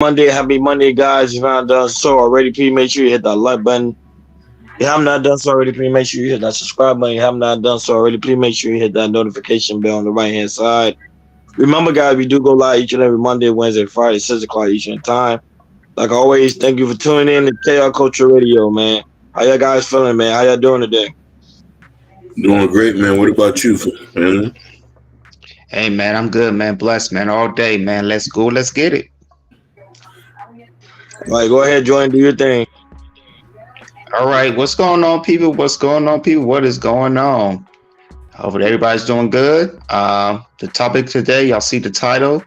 Happy Monday, guys. If you haven't done so already, please make sure you hit that like button. If you have not done so already, please make sure you hit that subscribe button. If you have not done so already, please make sure you hit that notification bell on the right hand side. Remember, guys, we do go live each and every Monday, Wednesday, Friday, 6 o'clock Eastern time. Like always, thank you for tuning in to KR Culture Radio, man. How y'all guys feeling, man? How y'all doing today? Doing great, man. What about you, man? Hey man, I'm good, man. Blessed, man. All day, man. Let's go. Let's get it. All right, go ahead, join, do your thing. All right. What's going on, people? What's going on, people? What is going on? Hopefully everybody's doing good. The topic today, y'all see the title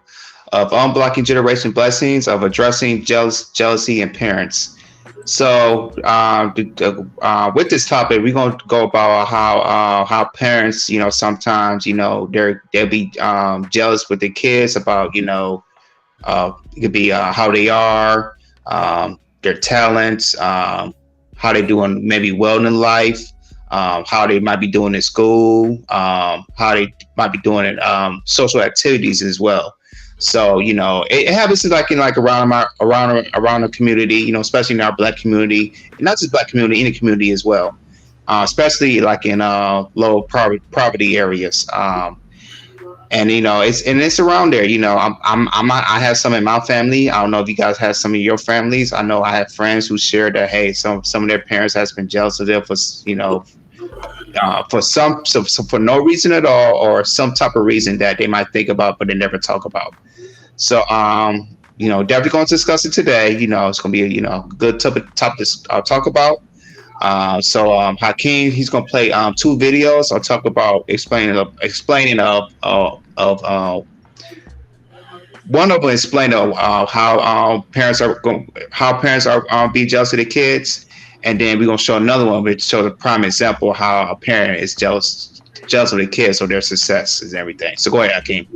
of Unblocking Generation Blessings of Addressing Jealousy in Parents. So, with this topic, we're going to go about how parents, sometimes, they'll be jealous with their kids about, it could be how they are, their talents, how they doing maybe well in life, how they might be doing in school, how they might be doing in social activities as well. So it happens like around the community, especially in our Black community, and not just Black community, any community as well, especially like in low poverty areas. And it's around there. I have some in my family. I don't know if you guys have some in your families. I know I have friends who share that, hey, some of their parents has been jealous of them for for no reason at all, or some type of reason that they might think about but they never talk about. So definitely going to discuss it today. It's going to be a good topic to talk about. Hakeem, he's gonna play two videos. I'll talk about explaining of one of them explain how parents are being jealous of their kids, and then we're gonna show another one which shows a prime example of how a parent is jealous of their kids or their success and everything. So go ahead, Hakeem.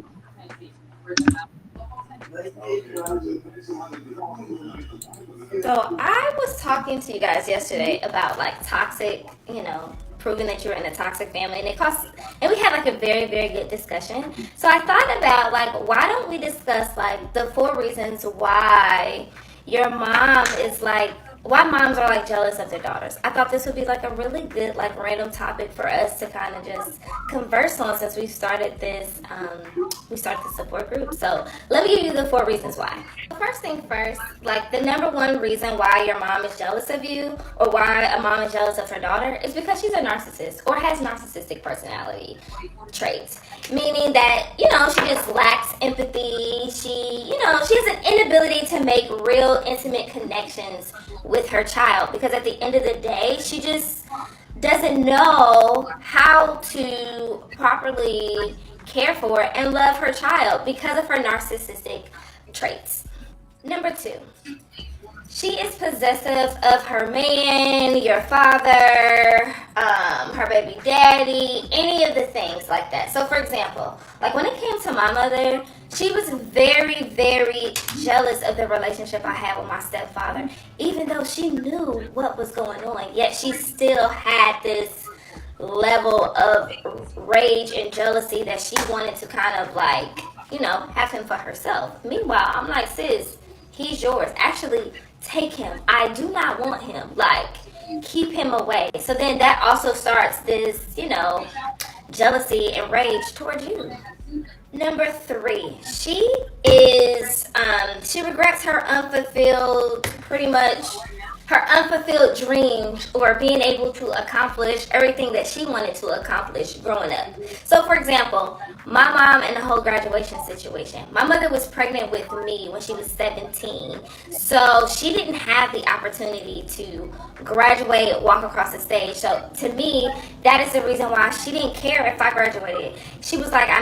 So I was talking to you guys yesterday about like toxic, proving that you're in a toxic family, and we had like a very, very good discussion. So I thought about like, why don't we discuss like the 4 reasons why your mom is like, why moms are like jealous of their daughters. I thought this would be like a really good like random topic for us to kind of just converse on since we started the support group. So let me give you the 4 reasons why. The first thing first, like the number one reason why your mom is jealous of you or why a mom is jealous of her daughter is because she's a narcissist or has narcissistic personality traits. Meaning that, she just lacks empathy. She has an inability to make real intimate connections with her child because at the end of the day, she just doesn't know how to properly care for and love her child because of her narcissistic traits. Number 2, she is possessive of her man, your father, her baby daddy, any of the things like that. So, for example, like when it came to my mother, she was very, very jealous of the relationship I had with my stepfather, even though she knew what was going on. Yet she still had this level of rage and jealousy that she wanted to kind of like, have him for herself. Meanwhile, I'm like, sis, he's yours. Actually, take him. I do not want him. Like, keep him away. So then that also starts this, jealousy and rage towards you. Number 3, she regrets her unfulfilled dreams or being able to accomplish everything that she wanted to accomplish growing up. So, for example, my mom and the whole graduation situation. My mother was pregnant with me when she was 17. So she didn't have the opportunity to graduate, walk across the stage. So to me, that is the reason why she didn't care if I graduated. She was like, I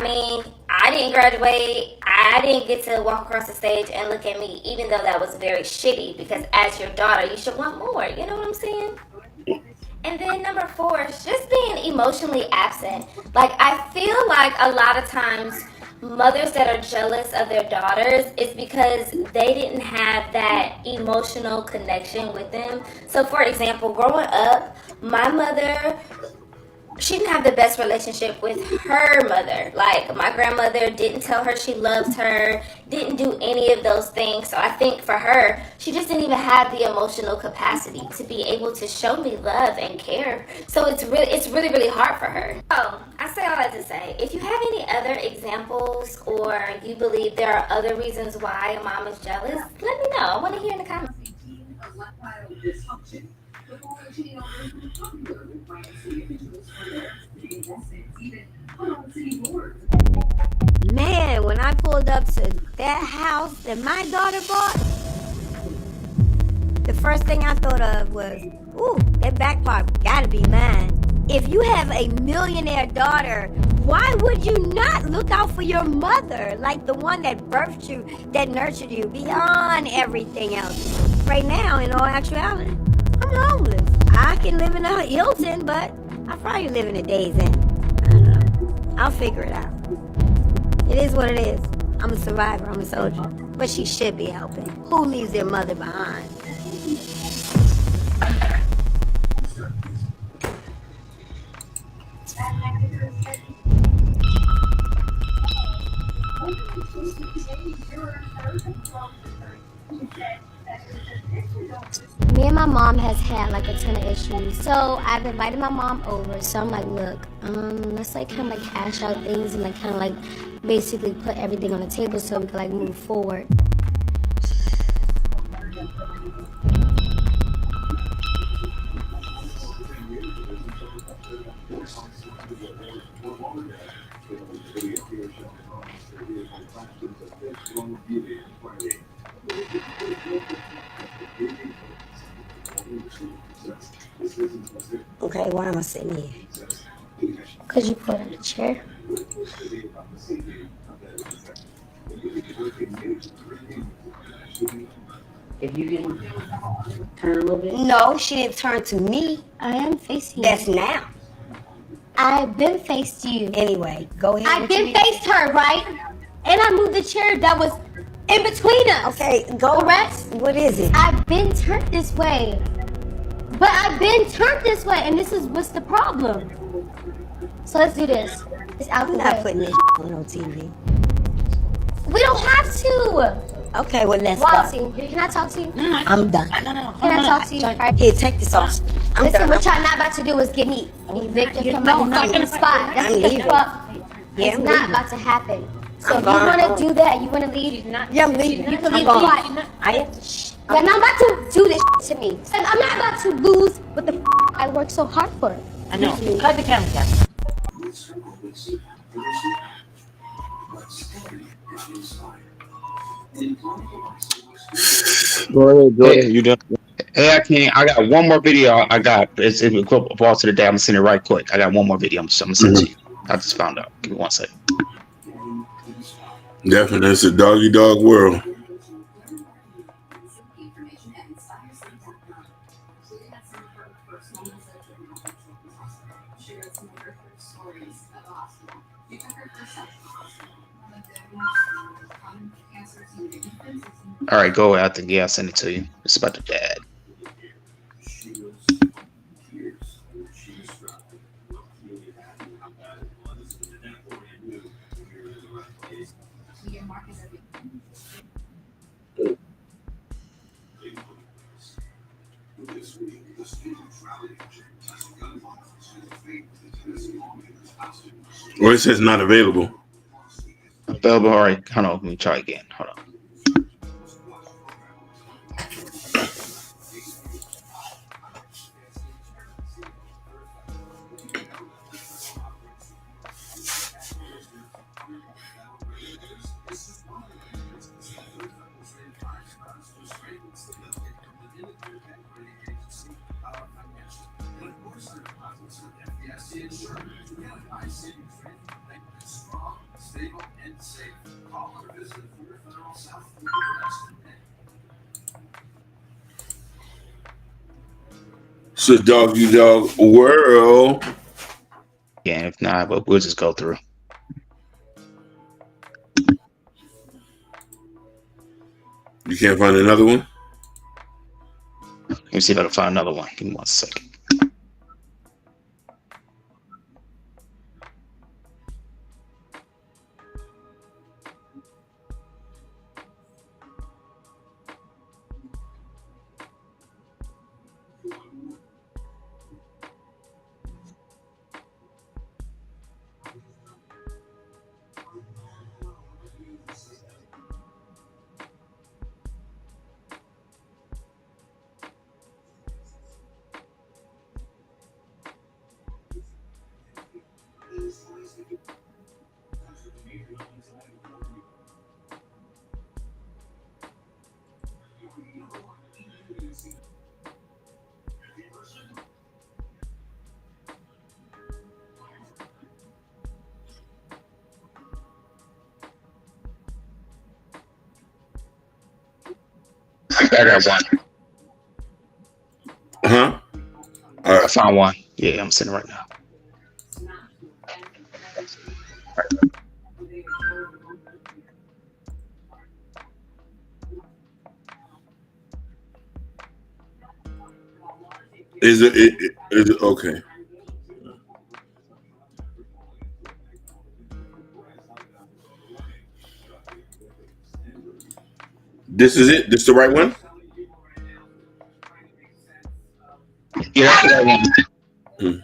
didn't graduate. I didn't get to walk across the stage and look at me, even though that was very shitty because as your daughter, you should want more. You know what I'm saying? And then number 4 is just being emotionally absent. Like, I feel like a lot of times mothers that are jealous of their daughters is because they didn't have that emotional connection with them. So, for example, growing up, my mother she didn't have the best relationship with her mother. Like, my grandmother didn't tell her she loved her, didn't do any of those things. So I think for her, she just didn't even have the emotional capacity to be able to show me love and care. So it's really hard for her. Oh, I say all that to say, if you have any other examples or you believe there are other reasons why a mom is jealous, let me know. I want to hear in the comments. Man, when I pulled up to that house that my daughter bought, the first thing I thought of was, ooh, that back part gotta be mine. If you have a millionaire daughter, why would you not look out for your mother, like the one that birthed you, that nurtured you, beyond everything else? Right now, in all actuality, I'm homeless. I can live in a Hilton, but I probably live in a Days Inn. I don't know. I'll figure it out. It is what it is. I'm a survivor. I'm a soldier. But she should be helping. Who leaves their mother behind? Me and my mom has had like a ton of issues. So I've invited my mom over. So I'm like, look, let's like kind of like hash out things and like kind of like basically put everything on the table so we can like move forward. Okay, why am I sitting here? Because you put in a chair. If you can turn a little bit. No, she didn't turn to me. I am facing That's you. now. I've been faced you. Anyway, go ahead. I've been faced her, right? And I moved the chair that was in between us. Okay, go. Correct? What is it? I've been turned this way. But I've been turned this way, and this is what's the problem. So let's do this. It's out I'm the not way. putting this on TV. We don't have to. Okay, well, let's Walsy, go. can I talk to you? I'm done. Can I talk to you? Right. Here, take this off. I'm Listen, done. what y'all not about to do is get me evicted from No, my fucking spot. That's I'm the leaving. fuck. Yeah, It's I'm not leaving. about to happen. So I'm if you gone. want to do that, you want to leave. Yeah, I'm leaving. You can I'm leave gone. quiet. I am. You're not about to do this to me. I'm not about to lose what the I worked so hard for. I know. Cut the camera down. Go ahead, Jordan. You done? Hey, I got one more video. I got it's ball to the day. I'm gonna send it right quick. I got one more video. I'm gonna send it to you. I just found out. Give me 1 second. Definitely, it's a doggy dog world. All right, go ahead. I think I'll send it to you. It's about the dad. Or it says not available. Available. All right, hold on. Let me try again. Hold on. It's a doggy dog world. Yeah, if not, but we'll just go through. You can't find another one? Let me see if I can find another one. Give me 1 second. I got one. Huh? All I right. found one. Yeah, I'm sitting right now. Is it okay? This is it. This the right one? Yeah, that's the right one. Hmm.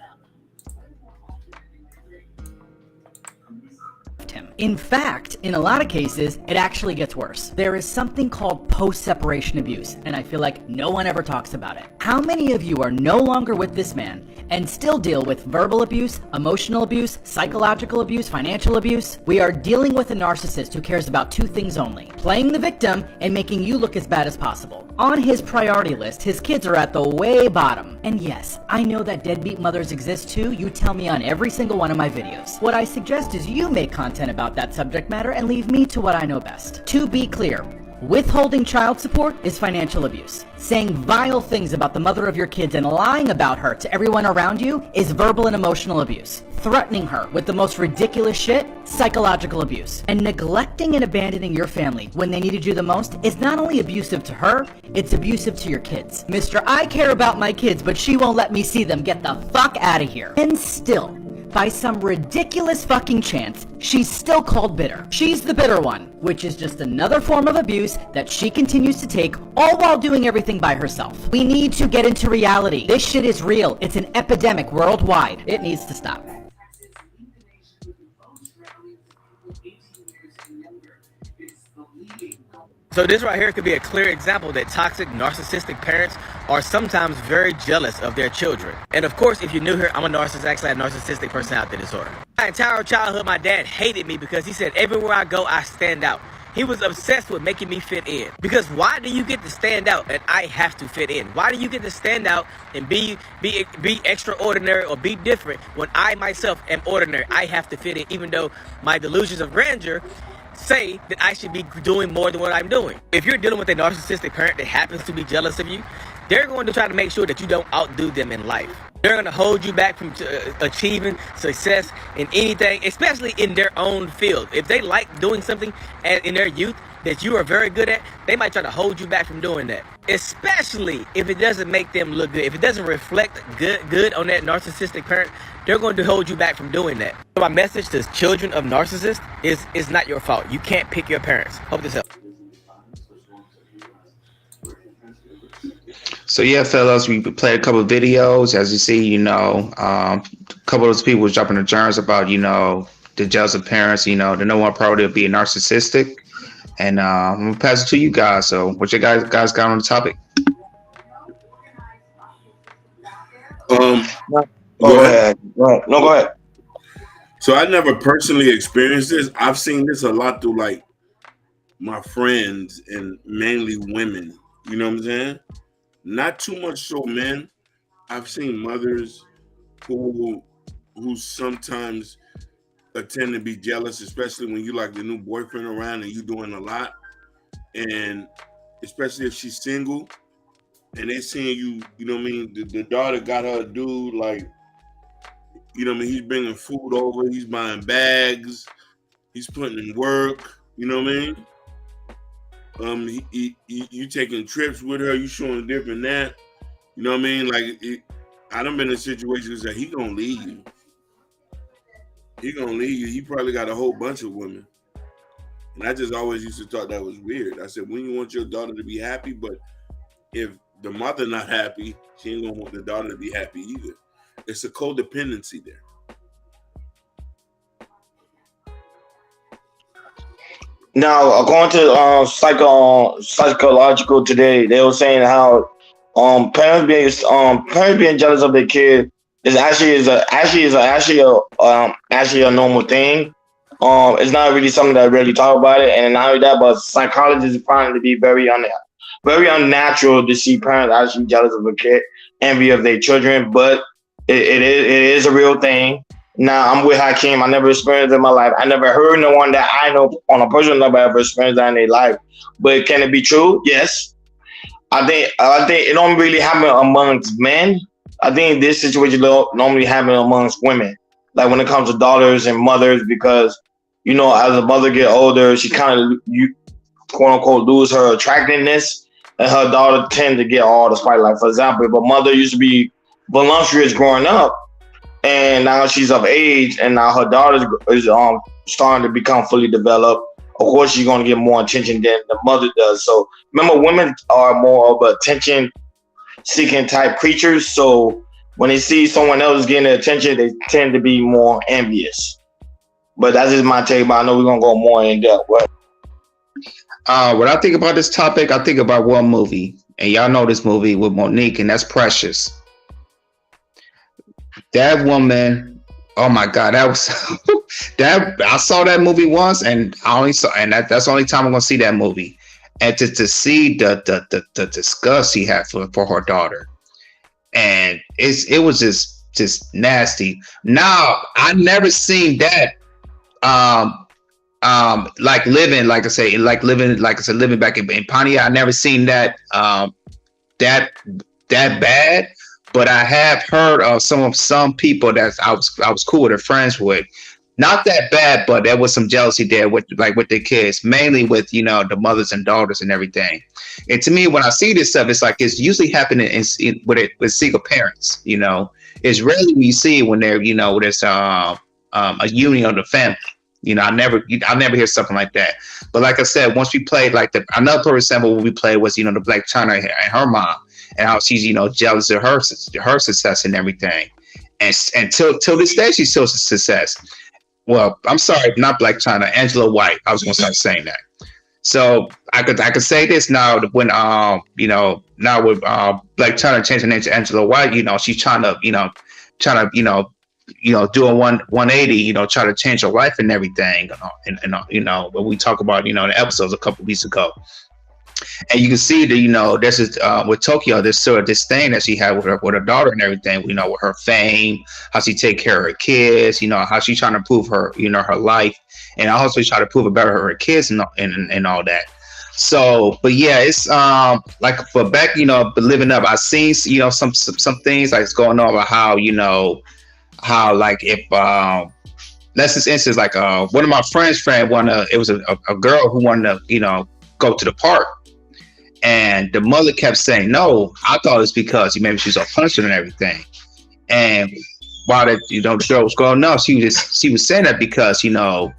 him. In fact, in a lot of cases, it actually gets worse. There is something called post-separation abuse, and I feel like no one ever talks about it. How many of you are no longer with this man and still deal with verbal abuse, emotional abuse, psychological abuse, financial abuse? We are dealing with a narcissist who cares about two things only: playing the victim and making you look as bad as possible. On his priority list, his kids are at the way bottom. And yes, I know that deadbeat mothers exist too. You tell me on every single one of my videos. What I suggest is you make content about that subject matter and leave me to what I know best. To be clear, withholding child support is financial abuse. Saying vile things about the mother of your kids and lying about her to everyone around you is verbal and emotional abuse. Threatening her with the most ridiculous shit, psychological abuse. And neglecting and abandoning your family when they needed you the most is not only abusive to her, it's abusive to your kids. Mr. I care about my kids, but she won't let me see them. Get the fuck out of here. And still, by some ridiculous fucking chance, she's still called bitter. She's the bitter one, which is just another form of abuse that she continues to take, all while doing everything by herself. We need to get into reality. This shit is real. It's an epidemic worldwide. It needs to stop. So this right here could be a clear example that toxic, narcissistic parents are sometimes very jealous of their children. And of course, if you're new here, I'm a narcissist, actually a narcissistic personality disorder. My entire childhood, my dad hated me because he said everywhere I go, I stand out. He was obsessed with making me fit in. Because why do you get to stand out and I have to fit in? Why do you get to stand out and be extraordinary or be different when I myself am ordinary? I have to fit in, even though my delusions of grandeur say that I should be doing more than what I'm doing. If you're dealing with a narcissistic parent that happens to be jealous of you, they're going to try to make sure that you don't outdo them in life. They're going to hold you back from achieving success in anything, especially in their own field. If they like doing something in their youth that you are very good at, they might try to hold you back from doing that. Especially if it doesn't make them look good. If it doesn't reflect good on that narcissistic parent, they're going to hold you back from doing that. So my message to children of narcissists is it's not your fault. You can't pick your parents. Hope this helps. So yeah, fellas, we played a couple of videos. As you see, a couple of those people was dropping the germs about, the jealous of parents, the number one priority of being narcissistic. And I'm gonna pass it to you guys. So what you guys got on the topic? Go ahead. No, go ahead. So I never personally experienced this. I've seen this a lot through like my friends and mainly women. You know what I'm saying? Not too much so men. I've seen mothers who sometimes tend to be jealous, especially when you like the new boyfriend around and you doing a lot, and especially if she's single and they seeing you. You know what I mean? The daughter got her a dude like. You know what I mean? He's bringing food over. He's buying bags. He's putting in work. You know what I mean? You taking trips with her. You showing different that. You know what I mean? Like, I done been in situations that he gonna leave you. He gonna leave you. He probably got a whole bunch of women. And I just always used to thought that was weird. I said, when you want your daughter to be happy, but if the mother not happy, she ain't gonna want the daughter to be happy either. It's a codependency there. Now, according to psychological today, they were saying how parents being jealous of their kid is actually a normal thing. It's not really something that really talk about it, and not only that, but psychologists find it to be very unnatural to see parents actually jealous of a kid, envy of their children, but it is a real thing. Now, I'm with Hakeem. I never experienced it in my life. I never heard no one that I know on a personal level ever experienced that in their life. But can it be true? Yes. I think it don't really happen amongst men. I think this situation normally happen amongst women. Like when it comes to daughters and mothers, because as a mother get older, she kind of you quote unquote lose her attractiveness, and her daughter tend to get all the spotlight. Like for example, if a mother used to be voluptuous growing up, and now she's of age, and now her daughter is starting to become fully developed. Of course, she's going to get more attention than the mother does. So remember, women are more of attention seeking type creatures. So when they see someone else getting attention, they tend to be more envious. But that's just my take. But I know we're gonna go more in depth. But When I think about this topic, I think about one movie, and y'all know this movie with Monique, and that's Precious. That woman, oh my God, that was that I saw that movie once, and I only saw, and that's the only time I'm gonna see that movie, and to see the disgust he had for her daughter, and it was just nasty. Now I never seen that like living, living back in Pontiac. I never seen that that bad, but I have heard of some people that I was cool with or friends with. Not that bad, but there was some jealousy there with their kids, mainly with the mothers and daughters and everything. And to me, when I see this stuff, it's like it's usually happening with single parents. It's rarely we see it when they're when there's a union of the family. I never hear something like that. But like I said, once we played another perfect example what we played was the Black China and her mom, and how she's jealous of her success and everything, and till this day she's still a success. Well, I'm sorry, not Black China, Angela White. I was going to start saying that. So I could say this now when now with Black China changing name to Angela White, she's trying to doing 180, try to change her life and everything, and when we talk about the episodes a couple weeks ago. And you can see that there's this with Tokyo, there's sort of this thing that she had with her daughter and everything. With her fame, how she take care of her kids. How she's trying to prove her her life, and also try to prove it better her kids and all that. So, but yeah, it's like for back but living up, I've seen some things like going on about how like if let's just instance like one of my friends' friend it was a girl who wanted to go to the park. And the mother kept saying no. I thought it's because maybe she was on punishment and everything. And while that the girl was growing up, she was saying that because the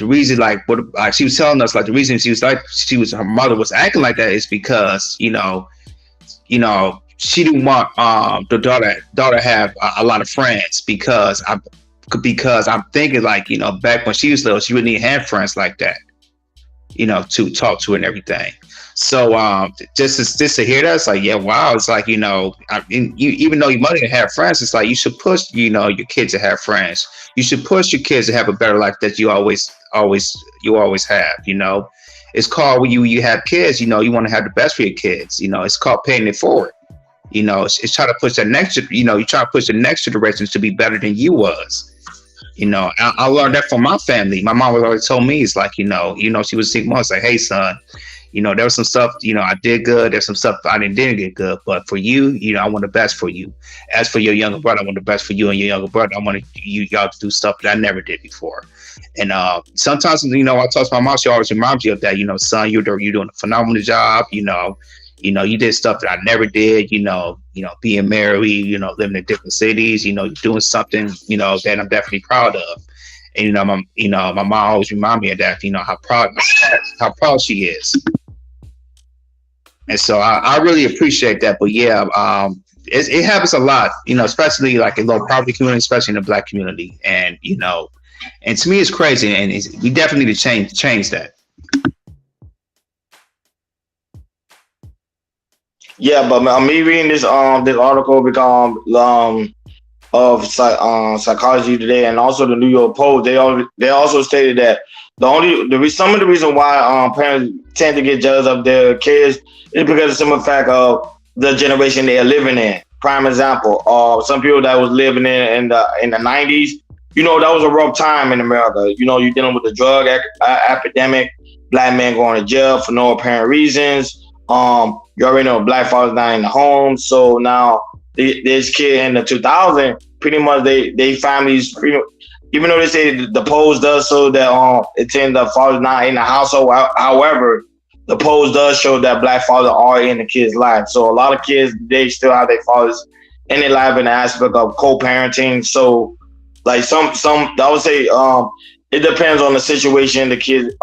reason she was telling us the reason her mother was acting like that is because she didn't want the daughter have a lot of friends because I'm thinking back when she was little she wouldn't even have friends like that. To talk to and everything. So just to hear that, it's like, yeah, wow. It's like, even though your mother didn't have friends, it's like you should push, your kids to have friends. You should push your kids to have a better life that you always have. It's called when you have kids, you want to have the best for your kids. It's called paying it forward. It's trying to push that next, you try to push the next generation to be better than you was. I learned that from my family. My mom always told me, it's like, she was single mom. It's like, hey, son, there was some stuff, I did good. There's some stuff I didn't get good. But for you, I want the best for you. As for your younger brother, I want the best for you and your younger brother. I want y'all to do stuff that I never did before. And sometimes, I talk to my mom, she always reminds you of that, son, you're doing a phenomenal job, you did stuff that I never did, being married, living in different cities, you're doing something, that I'm definitely proud of. And, my mom always remind me of that, how proud she is. And so I really appreciate that. But yeah, it happens a lot, especially like in low poverty community, especially in the Black community. And, and to me, it's crazy. And we definitely need to change that. yeah, but me reading this article of Psychology Today and also the New York Post, they also stated that some of the reason why parents tend to get jealous of their kids is because of some fact of the generation they are living in. Prime example, some people that was living in the 90s, that was a rough time in America. You're dealing with the drug epidemic, Black men going to jail for no apparent reasons. You already know black fathers not in the home, so now this kid in the 2000, pretty much they families pretty, even though they say the polls does so that it tends the father's not in the household. However, the polls does show that black fathers are in the kids' life. So a lot of kids they still have their fathers in their life in the aspect of co-parenting. So like some I would say it depends on the situation the kids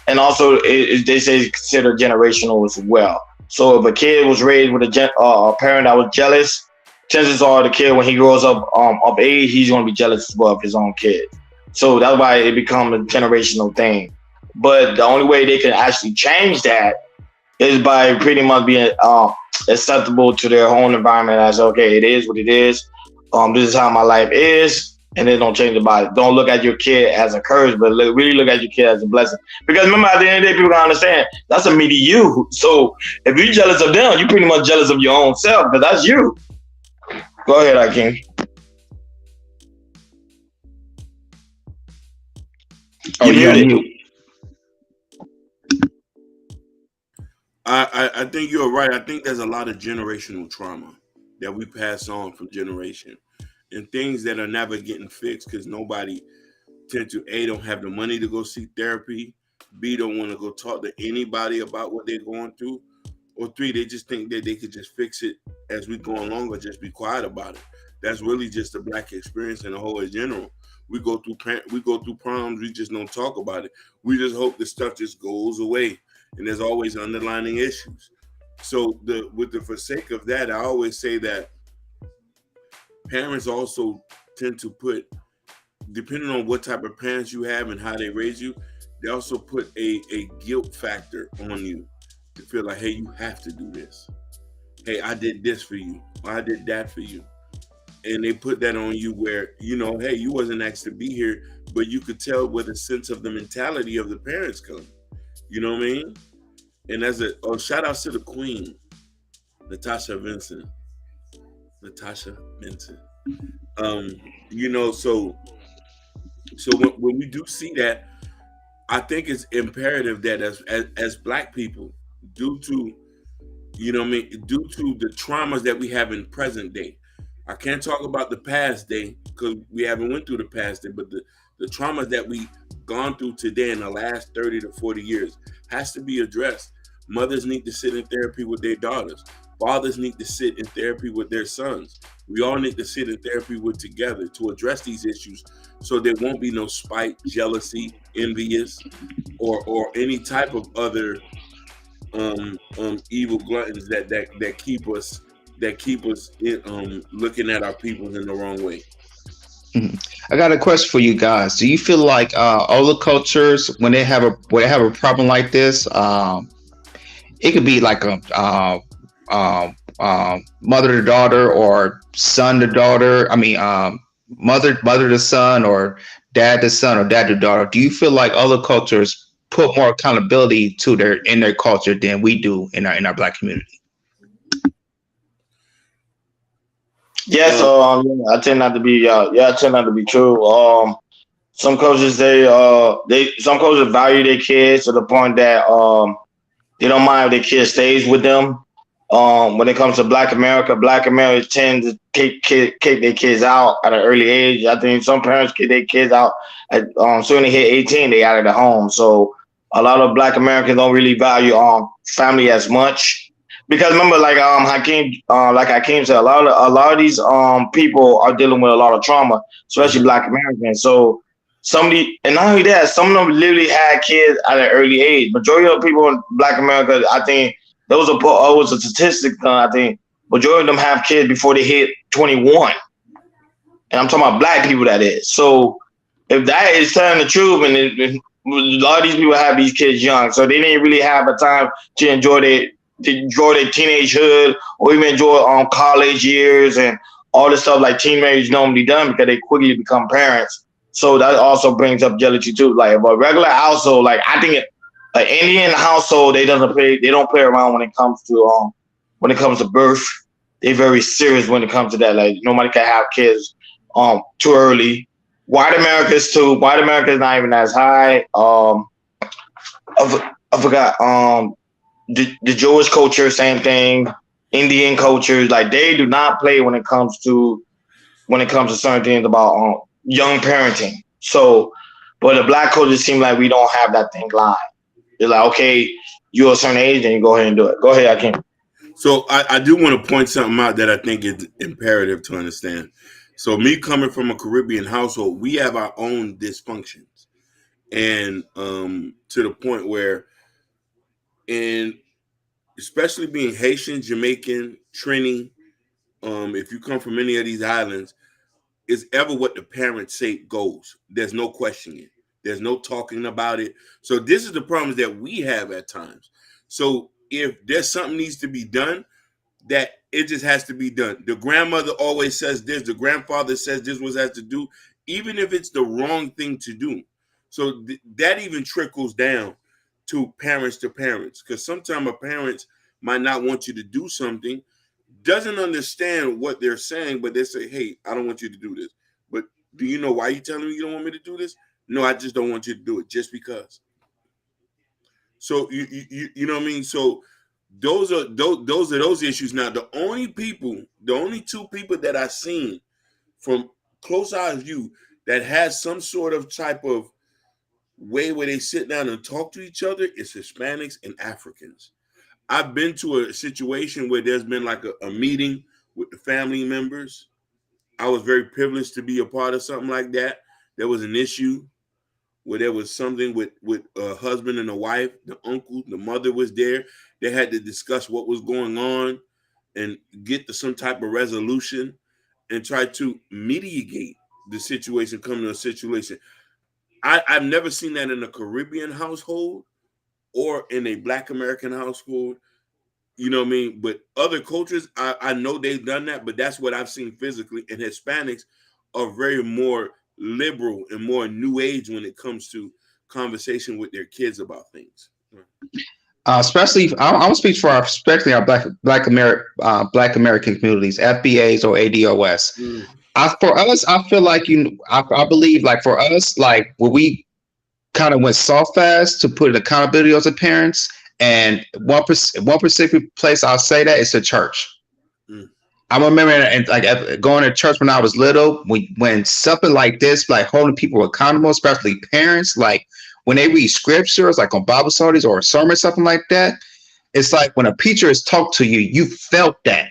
they say it's considered generational as well. So if a kid was raised with a parent that was jealous, chances are the kid when he grows up of age, he's going to be jealous as well of his own kids. So that's why it becomes a generational thing. But the only way they can actually change that is by pretty much being acceptable to their own environment as okay, it is what it is. This is how my life is, and then don't change about it. Don't look at your kid as a curse, but really look at your kid as a blessing. Because remember, at the end of the day, people gotta understand that's a me to you. So if you're jealous of them, you're pretty much jealous of your own self, because that's you. Go ahead, Akeem. Oh, you're on mute. I think you're right. I think there's a lot of generational trauma that we pass on from generation and things that are never getting fixed because nobody tend to A, don't have the money to go seek therapy, B, don't want to go talk to anybody about what they're going through, or 3, they just think that they could just fix it as we go along or just be quiet about it. That's really just a black experience in the whole in general. We go through problems, we just don't talk about it. We just hope the stuff just goes away, and there's always underlying issues. So for sake of that, I always say that parents also tend to put, depending on what type of parents you have and how they raise you, they also put a guilt factor on you to feel like, hey, you have to do this. Hey, I did this for you. Or I did that for you. And they put that on you where, hey, you wasn't asked to be here, but you could tell where the sense of the mentality of the parents come. You know what I mean? And shout outs to the queen, Natasha Vincent. So when we do see that, I think it's imperative that as black people, due to the traumas that we have in present day. I can't talk about the past day because we haven't went through the past day, but the traumas that we gone through today in the last 30 to 40 years has to be addressed. Mothers need to sit in therapy with their daughters. Fathers need to sit in therapy with their sons. We all need to sit in therapy together to address these issues so there won't be no spite, jealousy, envious, or any type of other evil gluttons that keep us looking at our people in the wrong way. I got a question for you guys. Do you feel like other cultures, when they have a problem like this, it could be like a mother to daughter or son to daughter? I mean, mother to son or dad to son or dad to daughter. Do you feel like other cultures put more accountability in their culture than we do in our black community? Yeah, so I tend not to be I tend not to be true. Some coaches some coaches value their kids to the point that they don't mind if their kid stays with them. When it comes to Black Americans tend to kick their kids out at an early age. I think some parents kick their kids out at soon they hit 18, they out of the home. So a lot of Black Americans don't really value family as much. Because remember, like Hakeem said, a lot of these people are dealing with a lot of trauma, especially Black Americans. So and not only that, some of them literally had kids at an early age. Majority of people in Black America, I think there was a statistic. I think majority of them have kids before they hit 21, and I'm talking about Black people. That is. So if that is telling the truth, and a lot of these people have these kids young, so they didn't really have a time to enjoy their teenagehood or even enjoy college years and all the stuff like teenagers normally done because they quickly become parents. So that also brings up jealousy too. Like a regular household, like I think an Indian household, they don't play around when it comes to birth. They're very serious when it comes to that. Like nobody can have kids too early. White America's not even as high. I forgot. the Jewish culture, same thing. Indian cultures, like they do not play when it comes to certain things about young parenting. So, but the black culture seem like we don't have that thing live. They're like, okay, you're a certain age, then you go ahead and do it. Go ahead, I can. So I do want to point something out that I think is imperative to understand. So me coming from a Caribbean household, we have our own dysfunctions, and to the point where, and especially being Haitian, Jamaican, Trini, if you come from any of these islands, is ever what the parents say goes. There's no questioning it. There's no talking about it. So this is the problems that we have at times. So if there's something needs to be done, that it just has to be done. The grandmother always says this. The grandfather says this was has to do, even if it's the wrong thing to do. So that even trickles down to parents, because sometimes a parents might not want you to do something, doesn't understand what they're saying, but they say, hey, I don't want you to do this. But do you know why you telling me you don't want me to do this? No, I just don't want you to do it just because. So you know what I mean? So those issues. Now the only two people that I've seen from close eye view that has some sort of type of way where they sit down and talk to each other is Hispanics and Africans. I've been to a situation where there's been like a meeting with the family members. I was very privileged to be a part of something like that. There was an issue where there was something with a husband and a wife. The uncle, the mother was there. They had to discuss what was going on and get to some type of resolution and try to mediate the situation, come to a situation. I've never seen that in a Caribbean household or in a Black American household. You know what I mean? But other cultures, I know they've done that, but that's what I've seen physically. And Hispanics are very more liberal and more new age when it comes to conversation with their kids about things. Especially, I'm gonna speak for especially our Black American communities, FBAs or ADOS. For us, I feel like I believe like for us, like where we kind of went soft fast to put accountability as a parents. And one specific place I'll say that is the church. I remember and like going to church when I was little, when something like this, like holding people accountable, especially parents, like when they read scriptures, like on Bible studies or a sermon, something like that. It's like when a preacher has talked to you, you felt that.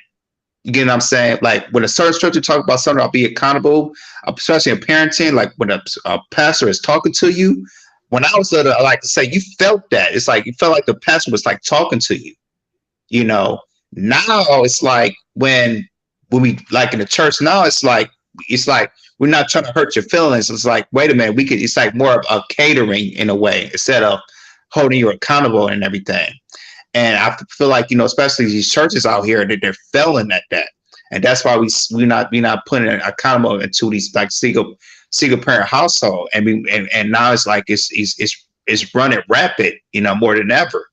You get what I'm saying? Like when a certain scripture talk about something, I'll be accountable, especially in parenting. Like when a pastor is talking to you. When I was little, I like to say you felt that. It's like you felt like the pastor was like talking to you. You know. Now it's like when we like in the church. Now it's like we're not trying to hurt your feelings. It's like wait a minute, we could. It's like more of a catering in a way instead of holding you accountable and everything. And I feel like, especially these churches out here, that they're failing at that. And that's why we're not putting it accountable into these like single parent household. And now it's like it's running rapid, more than ever.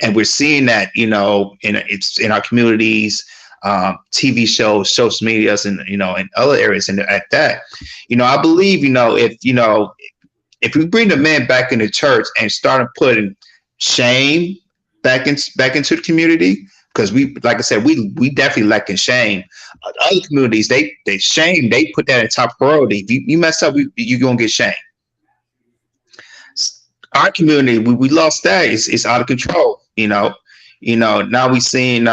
And we're seeing that, it's in our communities, TV shows, social medias, and in other areas. And at that, I believe, if we bring the men back into church and start putting shame back into the community, because we, like I said, we definitely lack in shame. Other communities, they shame, they put that in top priority. If you mess up, you're gonna get shamed. Our community, we lost that. It's out of control. Now we seeing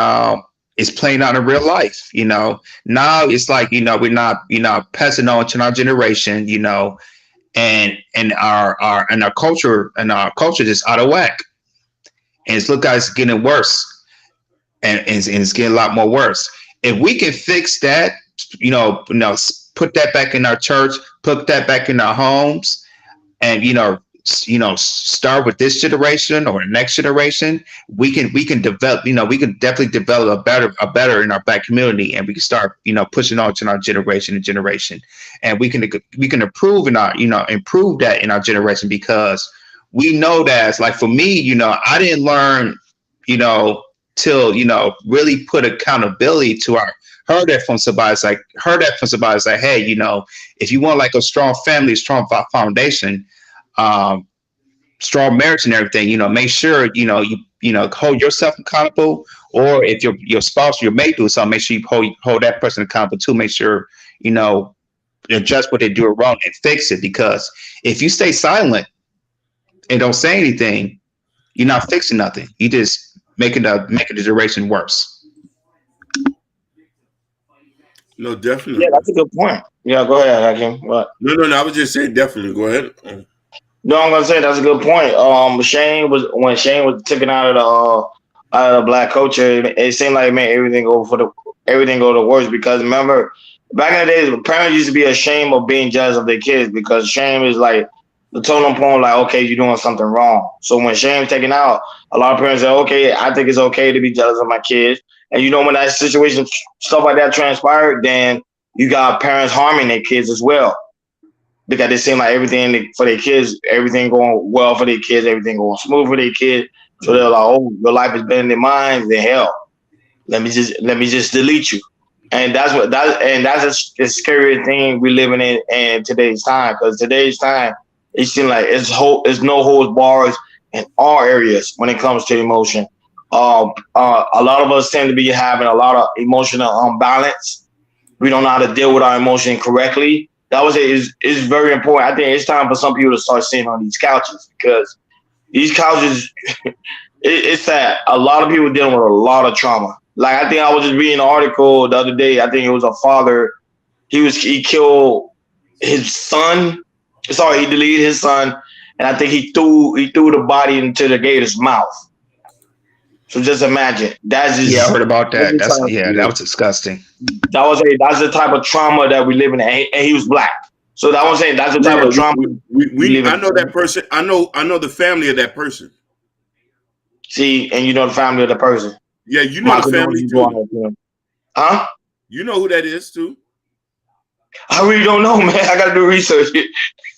it's playing out in real life. Now it's like we're not passing on to our generation. And our culture is out of whack. And it's guys getting worse, and it's getting a lot more worse. If we can fix that, put that back in our church, put that back in our homes, and start with this generation or the next generation, we can develop. We can definitely develop a better in our Black community, and we can start pushing on to our generation, and we can improve improve that in our generation, because we know that it's like for me, I didn't learn, till really put accountability to heard that from somebody. It's like hey, if you want like a strong family, strong foundation, strong marriage and everything, make sure you hold yourself accountable, or if your spouse or your mate do something, make sure you hold that person accountable too. Make sure you know adjust what they do wrong and fix it. Because if you stay silent and don't say anything, you're not fixing nothing. You just making the duration worse. No, Yeah, definitely. that's a good point. Yeah, go ahead, Hakeem. What? No. I was just saying, definitely. Go ahead. No, I'm gonna say that's a good point. Shane was when Shane was taken out of the black culture. It seemed like it made everything go to worse because remember back in the days, parents used to be ashamed of being judged of their kids because shame is like the totem pole. Like, okay, you're doing something wrong. So when shame is taken out, a lot of parents say, okay, I think it's okay to be jealous of my kids. And when that situation, stuff like that transpired, then you got parents harming their kids as well because it seemed like everything for their kids, everything going well for their kids, everything going smooth for their kids. So they're like, "Oh, your life is better than mine. Then hell, let me just delete you." And that's a scary thing we living in today's time because today's time it seems like it's no holds bars in all areas when it comes to emotion. A lot of us tend to be having a lot of emotional imbalance. We don't know how to deal with our emotion correctly. That was it. Is very important. I think it's time for some people to start sitting on these couches because these couches. It's that a lot of people dealing with a lot of trauma. Like I think I was just reading an article the other day. I think it was a father. He killed his son. Sorry, he deleted his son, and I think he threw the body into the gator's mouth. So just imagine that's Yeah, I just heard about that's that. the That was disgusting. that's the type of trauma that we live in, and he was black. So that was saying that's the type Yeah, of trauma we live I know that in. person. I know the family of that person. See, and you know the family of the person. Yeah, you know My the family condolences go too. out to him. Huh? You know who that is too. I really don't know, man. I gotta do research.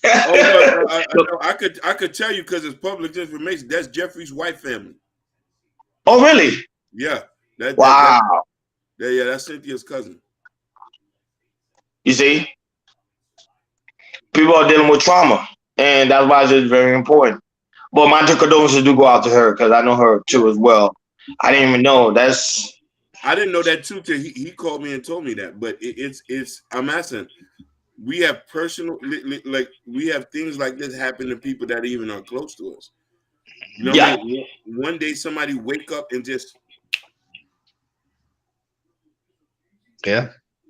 Oh no, I know. I could tell you because it's public information. That's Jeffrey's white family. Oh, really? Yeah, Wow. yeah, that's Cynthia's cousin. You see, people are dealing with trauma, and that's why it's very important. But my condolences do go out to her because I know her too as well. I didn't even know. That's I didn't know that too till he called me and told me that. But it's I'm asking. We have personal like we have things like this happen to people that even are close to us. You know what I yeah. mean? One day somebody wake up and just Yeah,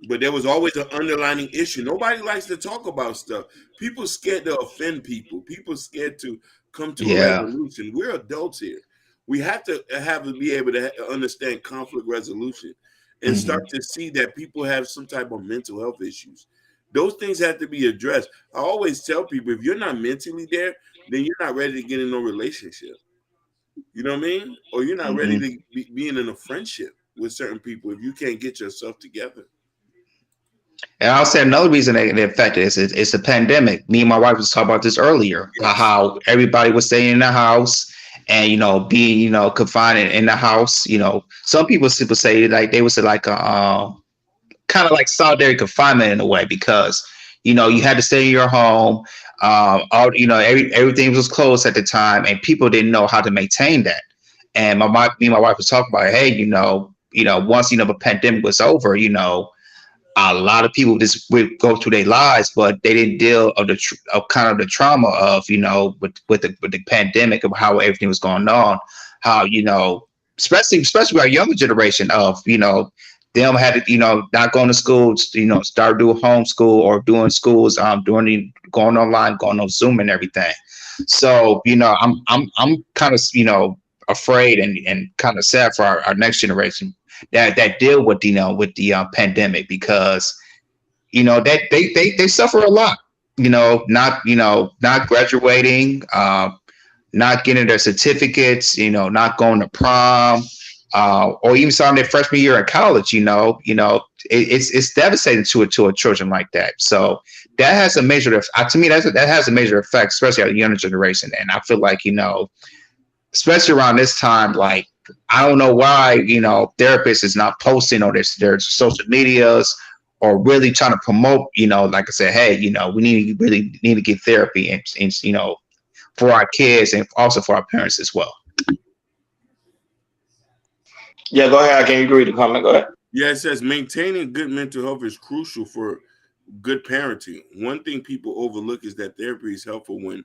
but there was always an underlining issue. Nobody likes to talk about stuff. People scared to offend people. People scared to come to a yeah. resolution. We're adults here. We have to be able to understand conflict resolution and Hmm. start to see that people have some type of mental health issues. Those things have to be addressed. I always tell people if you're not mentally there, then you're not ready to get in a relationship. You know what I mean? Or you're not ready Hmm. to be in a friendship with certain people if you can't get yourself together. And I'll say another reason they affected it's a pandemic. Me and my wife was talking about this earlier. Yes. How everybody was staying in the house and being confined in the house. Some people say like they would say like kind of like solitary confinement in a way because you had to stay in your home. All everything was closed at the time, and people didn't know how to maintain that. And me and my wife was talking about, hey, once the pandemic was over, a lot of people just would go through their lives, but they didn't deal of kind of the trauma of with the pandemic of how everything was going on, how especially our younger generation of them had to not going to school, start doing homeschool or doing schools going online, going on Zoom and everything. So I'm kind of afraid and kind of sad for our next generation that deal with with the pandemic because that they suffer a lot. Not graduating, not getting their certificates, not going to prom, or even starting their freshman year in college. It's devastating to a children like that. So that has a major to me that has a major effect, especially on the younger generation. And I feel like especially around this time, like I don't know why therapists is not posting on their social medias or really trying to promote, like I said, hey, we really need to get therapy and for our kids and also for our parents as well. Yeah, go ahead. I can agree to comment. Go ahead. Yeah, it says maintaining good mental health is crucial for good parenting. One thing people overlook is that therapy is helpful when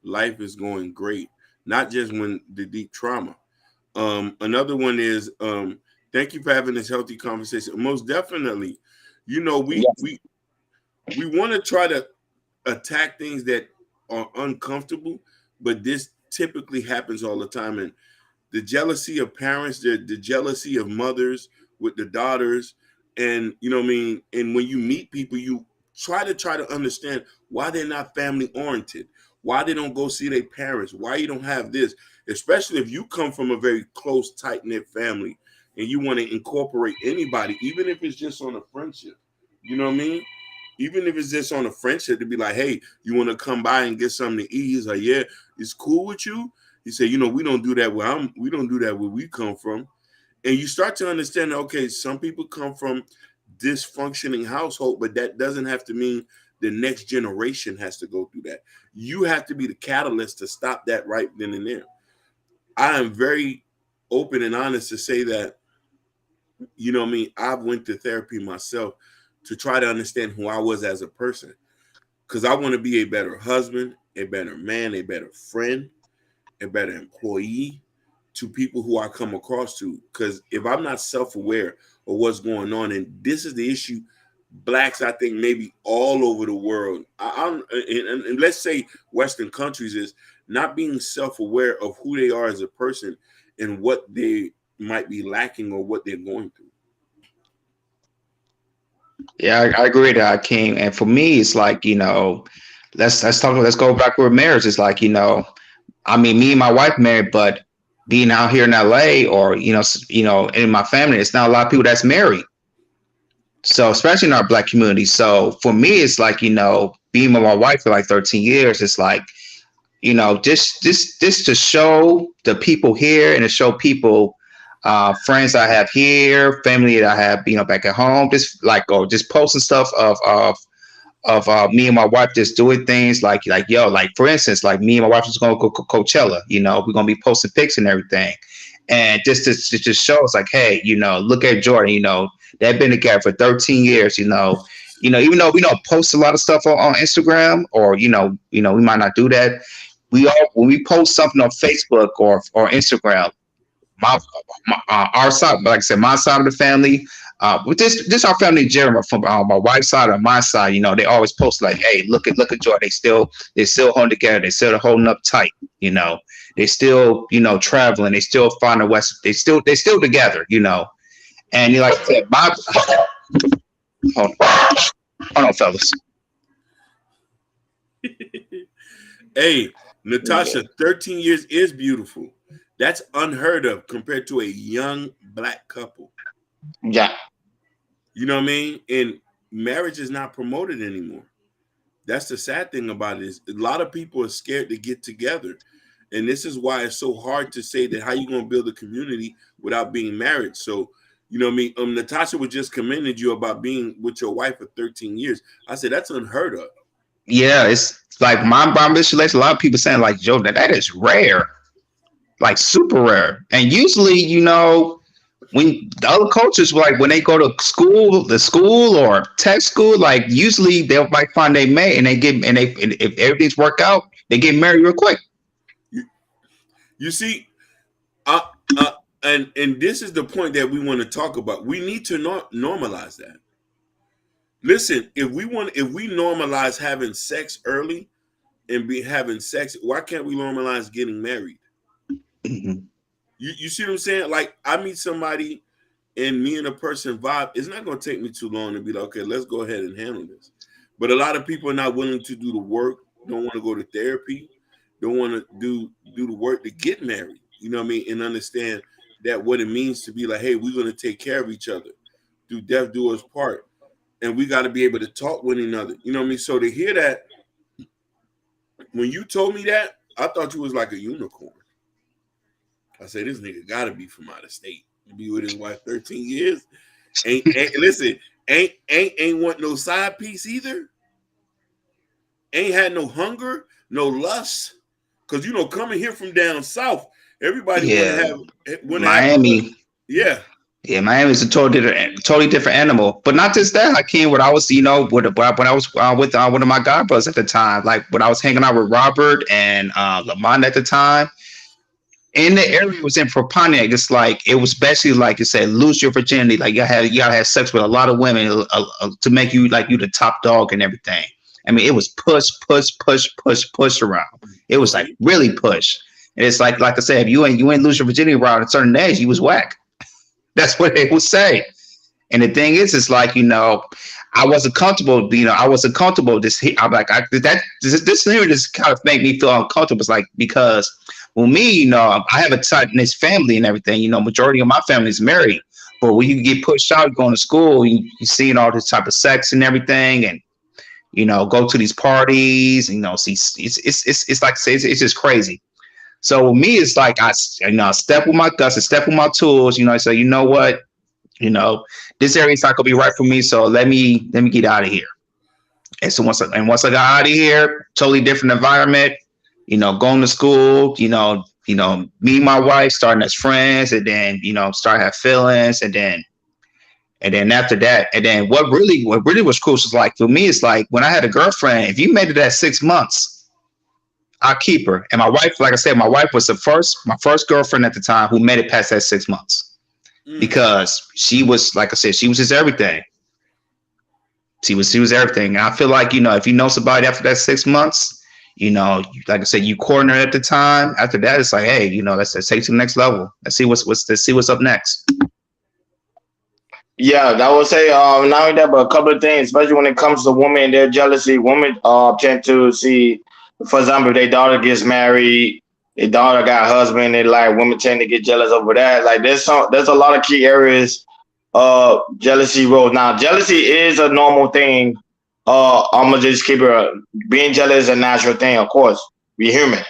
life is going great, not just when the deep trauma. Another one is thank you for having this healthy conversation. Most definitely, you know, Yes. we want to try to attack things that are uncomfortable, but this typically happens all the time. And the jealousy of parents, the jealousy of mothers with the daughters, and you know what I mean. And when you meet people, you try to understand why they're not family oriented, why they don't go see their parents, why you don't have this, especially if you come from a very close, tight knit family, and you want to incorporate anybody, even if it's just on a friendship. You know what I mean? Even if it's just on a friendship, to be like, hey, you want to come by and get something to eat? He's like, yeah, it's cool with you. He said, you know, we don't do that we don't do that where we come from. And you start to understand, okay, some people come from dysfunctioning household, but that doesn't have to mean the next generation has to go through that. You have to be the catalyst to stop that right then and there. I am very open and honest to say that, you know what I mean, I've went to therapy myself to try to understand who I was as a person. Because I want to be a better husband, a better man, a better friend, a better employee to people who I come across to. Because if I'm not self-aware of what's going on, and this is the issue, blacks, I think maybe all over the world, and let's say Western countries, is not being self-aware of who they are as a person and what they might be lacking or what they're going through. Yeah, I agree with that, King. And for me, it's like, let's go back with marriage. It's like, I mean, me and my wife married, but being out here in LA, or in my family, it's not a lot of people that's married. So especially in our black community. So for me, it's like, being with my wife for like 13 years, it's like, just to show the people here and to show people, friends I have here, family that I have, back at home, just like, or just posting stuff of me and my wife just doing things like yo, like for instance, like me and my wife is going to go to Coachella. We're going to be posting pics and everything, and just to just show us like, hey, look at Jordan. They've been together for 13 years. Even though we don't post a lot of stuff on Instagram, or we might not do that. We all, when we post something on Facebook or Instagram, my, our side, like I said, my side of the family, with this our family in general, from my wife's side or my side, they always post like, hey, look at Joy, they still holding together, they still holding up tight, they still traveling, they still find a west, they still together, and you like I said, hold on, fellas. Hey, Natasha, 13 years is beautiful. That's unheard of compared to a young black couple. Yeah. You know what I mean? And marriage is not promoted anymore. That's the sad thing about it, is a lot of people are scared to get together. And this is why it's so hard to say that how you going to build a community without being married. So, you know what I mean? Natasha was just commended you about being with your wife for 13 years. I said, that's unheard of. Yeah, it's like my relation. A lot of people saying like, Joe, that is rare, like super rare. And usually, when the other cultures, like when they go to the school or tech school, like usually they'll like find a mate and and if everything's worked out, they get married real quick. You see, uh, uh, and this is the point that we want to talk about. We need to not normalize that. Listen, if we normalize having sex early and be having sex, why can't we normalize getting married? Mm-hmm. You see what I'm saying? Like, I meet somebody and me and a person vibe. It's not going to take me too long to be like, okay, let's go ahead and handle this. But a lot of people are not willing to do the work, don't want to go to therapy, don't want to do the work to get married. You know what I mean? And understand that what it means to be like, hey, we're going to take care of each other. Do death do us part. And we got to be able to talk with one another. You know what I mean? So to hear that, when you told me that, I thought you was like a unicorn. I said, this nigga got to be from out of state to be with his wife 13 years. Ain't listen, ain't want no side piece either. Ain't had no hunger, no lust. Cause coming here from down south, everybody Yeah, want to have Miami. Yeah. Yeah, Miami is a totally different animal. But not just that, Hakeem. When I was, when I was with one of my godbrothers at the time, like when I was hanging out with Robert and Lamont at the time, in the area was in Pontiac. It's like it was basically like you said, lose your virginity. Like you gotta have sex with a lot of women to make you like you the top dog and everything. I mean, it was push around. It was like See? really push. And it's like I said, if you ain't lose your virginity around a certain age, you was whack. That's what they would say. And the thing is, it's like I wasn't comfortable. I wasn't comfortable. I'm like this here just kind of made me feel uncomfortable. It's like because well, me, I have a tight knit family and everything. Majority of my family is married. But when you get pushed out, going to school, you seeing all this type of sex and everything, and go to these parties. See, it's like I say, it's just crazy. So with me, it's like I step with my guts and step with my tools. I say, you know what, this area's not gonna be right for me. So let me get out of here. And so once I got out of here, totally different environment. Going to school. Me and my wife starting as friends, and then start have feelings, and then after that, and then what really was crucial is like for me, it's like when I had a girlfriend. If you made it at 6 months, I'll keep her. And my wife, like I said, my wife was my first girlfriend at the time who made it past that 6 months because she was, like I said, she was just everything. She was everything. And I feel like, if you know somebody after that 6 months, like I said, you corner at the time. After that, it's like, hey, let's take it to the next level. Let's see what's up next. Yeah, I would say not only that, but a couple of things, especially when it comes to women and their jealousy. Women tend to see, for example, if their daughter gets married, their daughter got a husband, they like women tend to get jealous over that. Like there's a lot of key areas jealousy roles. Now, jealousy is a normal thing. I'm gonna just keep it. Being jealous is a natural thing, of course. We're human.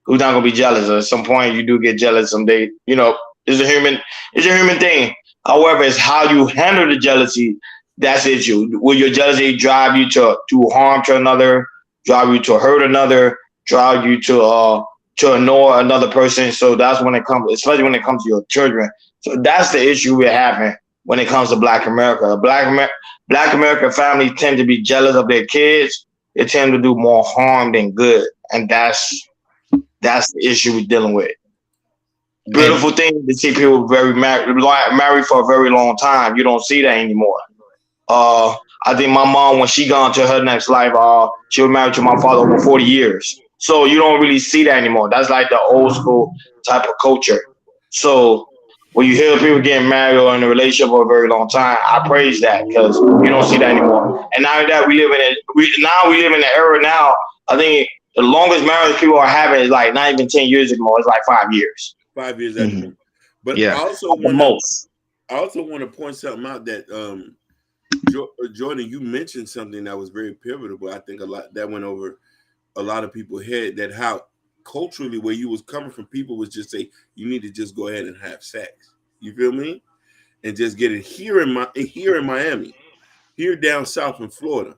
Who's not gonna be jealous? At some point, you do get jealous someday. It's a human. It's a human thing. However, it's how you handle the jealousy that's the issue. Will your jealousy drive you to harm to another, drive you to hurt another, drive you to annoy another person? So that's when it comes, especially when it comes to your children. So that's the issue we're having when it comes to Black America. Black American families tend to be jealous of their kids. They tend to do more harm than good, and that's the issue we're dealing with. Beautiful thing to see people married for a very long time. You don't see that anymore. I think my mom, when she gone to her next life, she was married to my father over 40 years. So you don't really see that anymore. That's like the old school type of culture. So when you hear people getting married or in a relationship for a very long time, I praise that because you don't see that anymore. And now that we live in an era now. I think the longest marriage people are having is like not even 10 years anymore. It's like 5 years. 5 years at the moment. But Yeah, I also want to point something out that Jordan, you mentioned something that was very pivotal. I think a lot that went over a lot of people's head, that how culturally where you was coming from, people was just say you need to just go ahead and have sex. You feel me? And just get it here in Miami, here down south in Florida.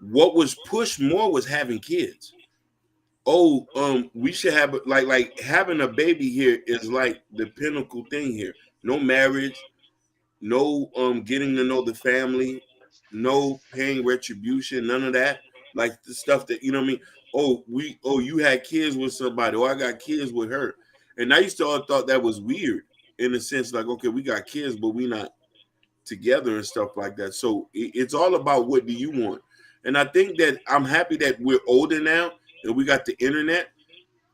What was pushed more was having kids. Oh, we should have like having a baby here is like the pinnacle thing here. No marriage, no getting to know the family, no paying retribution, none of that. Like the stuff that what I mean. You had kids with somebody, or I got kids with her. And I used to all thought that was weird in a sense, like, okay, we got kids, but we not together and stuff like that. So it's all about what do you want. And I think that I'm happy that we're older now and we got the internet.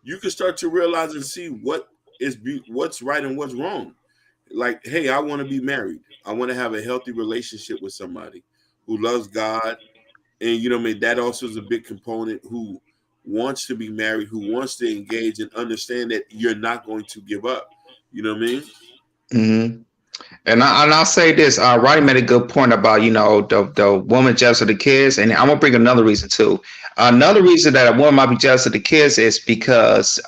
You can start to realize and see what's right and what's wrong. Like, hey, I want to be married. I want to have a healthy relationship with somebody who loves God. And that also is a big component, who wants to be married, who wants to engage and understand that you're not going to give up. You know what I mean? Mm-hmm. And I'll say this. Roddy made a good point about the woman jealous of the kids, and I'm gonna bring another reason too. Another reason that a woman might be jealous of the kids is because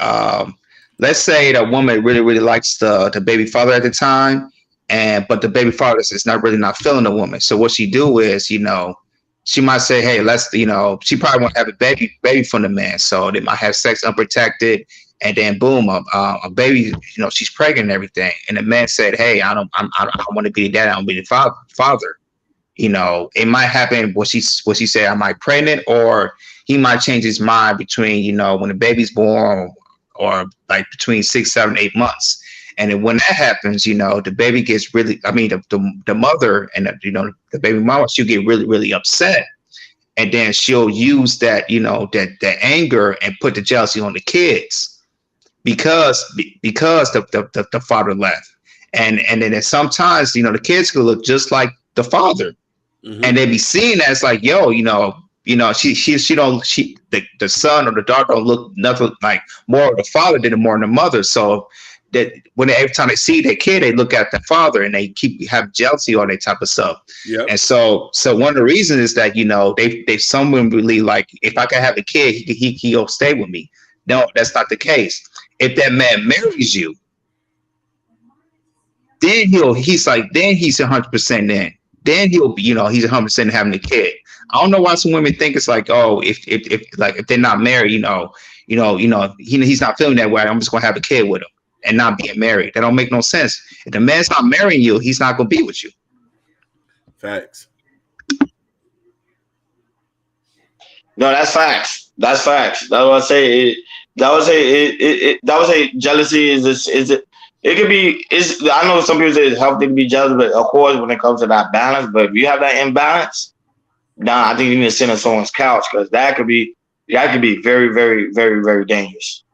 let's say that woman really likes the baby father at the time, but the baby father is not feeling the woman. So what she do is she might say, hey, let's she probably won't have a baby from the man, so they might have sex unprotected, and then boom, a baby, she's pregnant and everything, and the man said, "Hey, I don't want to be the dad. I don't be the father." It might happen. What she said, I might pregnant, or he might change his mind between when the baby's born, or like between 6, 7, 8 months. And then when that happens, the baby gets really, I mean, the mother and the baby mama, she'll get really, really upset. And then she'll use that, that anger and put the jealousy on the kids because the father left. And then sometimes, the kids could look just like the father. Mm-hmm. And they be seen as like, yo, the son or the daughter don't look nothing like more of the father than more of the mother. So that every time they see their kid, they look at the father and they have jealousy or that type of stuff. Yep. And so one of the reasons is that they some women believe like if I can have a kid, he'll stay with me. No, that's not the case. If that man marries you, then he's 100% in. Then he'll be, he's 100% having a kid. I don't know why some women think it's like, oh, if they're not married, he's not feeling that way. I'm just gonna have a kid with him and not being married. That don't make no sense. If the man's not marrying you, he's not gonna be with you. Facts. No, that's facts. That's facts. That's what I say. That would say jealousy is it. It could be. I know some people say it's healthy to be jealous, but of course, when it comes to that balance, but if you have that imbalance, I think you need to sit on someone's couch because that could be very, very, very, very dangerous,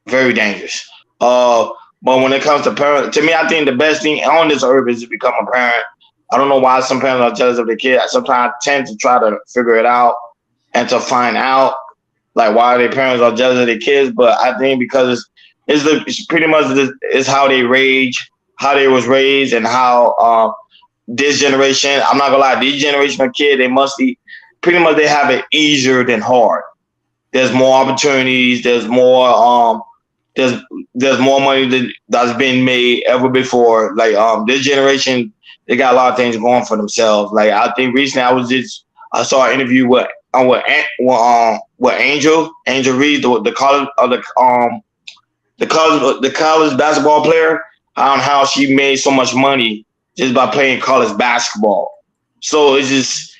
very dangerous. But when it comes to parents, to me, I think the best thing on this earth is to become a parent. I don't know why some parents are jealous of their kid. Sometimes I tend to try to figure it out and to find out like why their parents are jealous of their kids, but I think because it's pretty much it's how they was raised, and how this generation. I'm not gonna lie, this generation of kid, they must be pretty much they have it easier than hard. There's more opportunities. There's more there's more money that's been made ever before. Like this generation, they got a lot of things going for themselves. Like I think recently I saw an interview with Angel Reed, the college basketball player, on how she made so much money just by playing college basketball. So it's just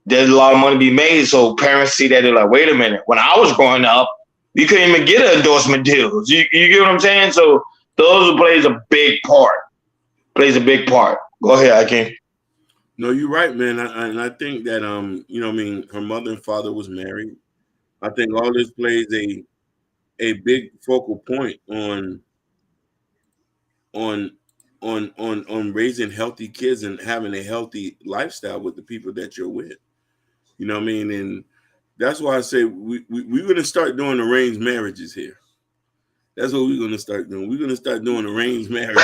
there's a lot of money to be made. So parents see that they're like, wait a minute. When I was growing up, you couldn't even get an endorsement deals. You get what I'm saying? So those plays a big part. Go ahead, Akeem. No, you're right, man. And I think that her mother and father was married. I think all this plays a big focal point on raising healthy kids and having a healthy lifestyle with the people that you're with. You know what I mean? And that's why I say we're going to start doing arranged marriages here. That's what we're going to start doing. We're going to start doing arranged marriages.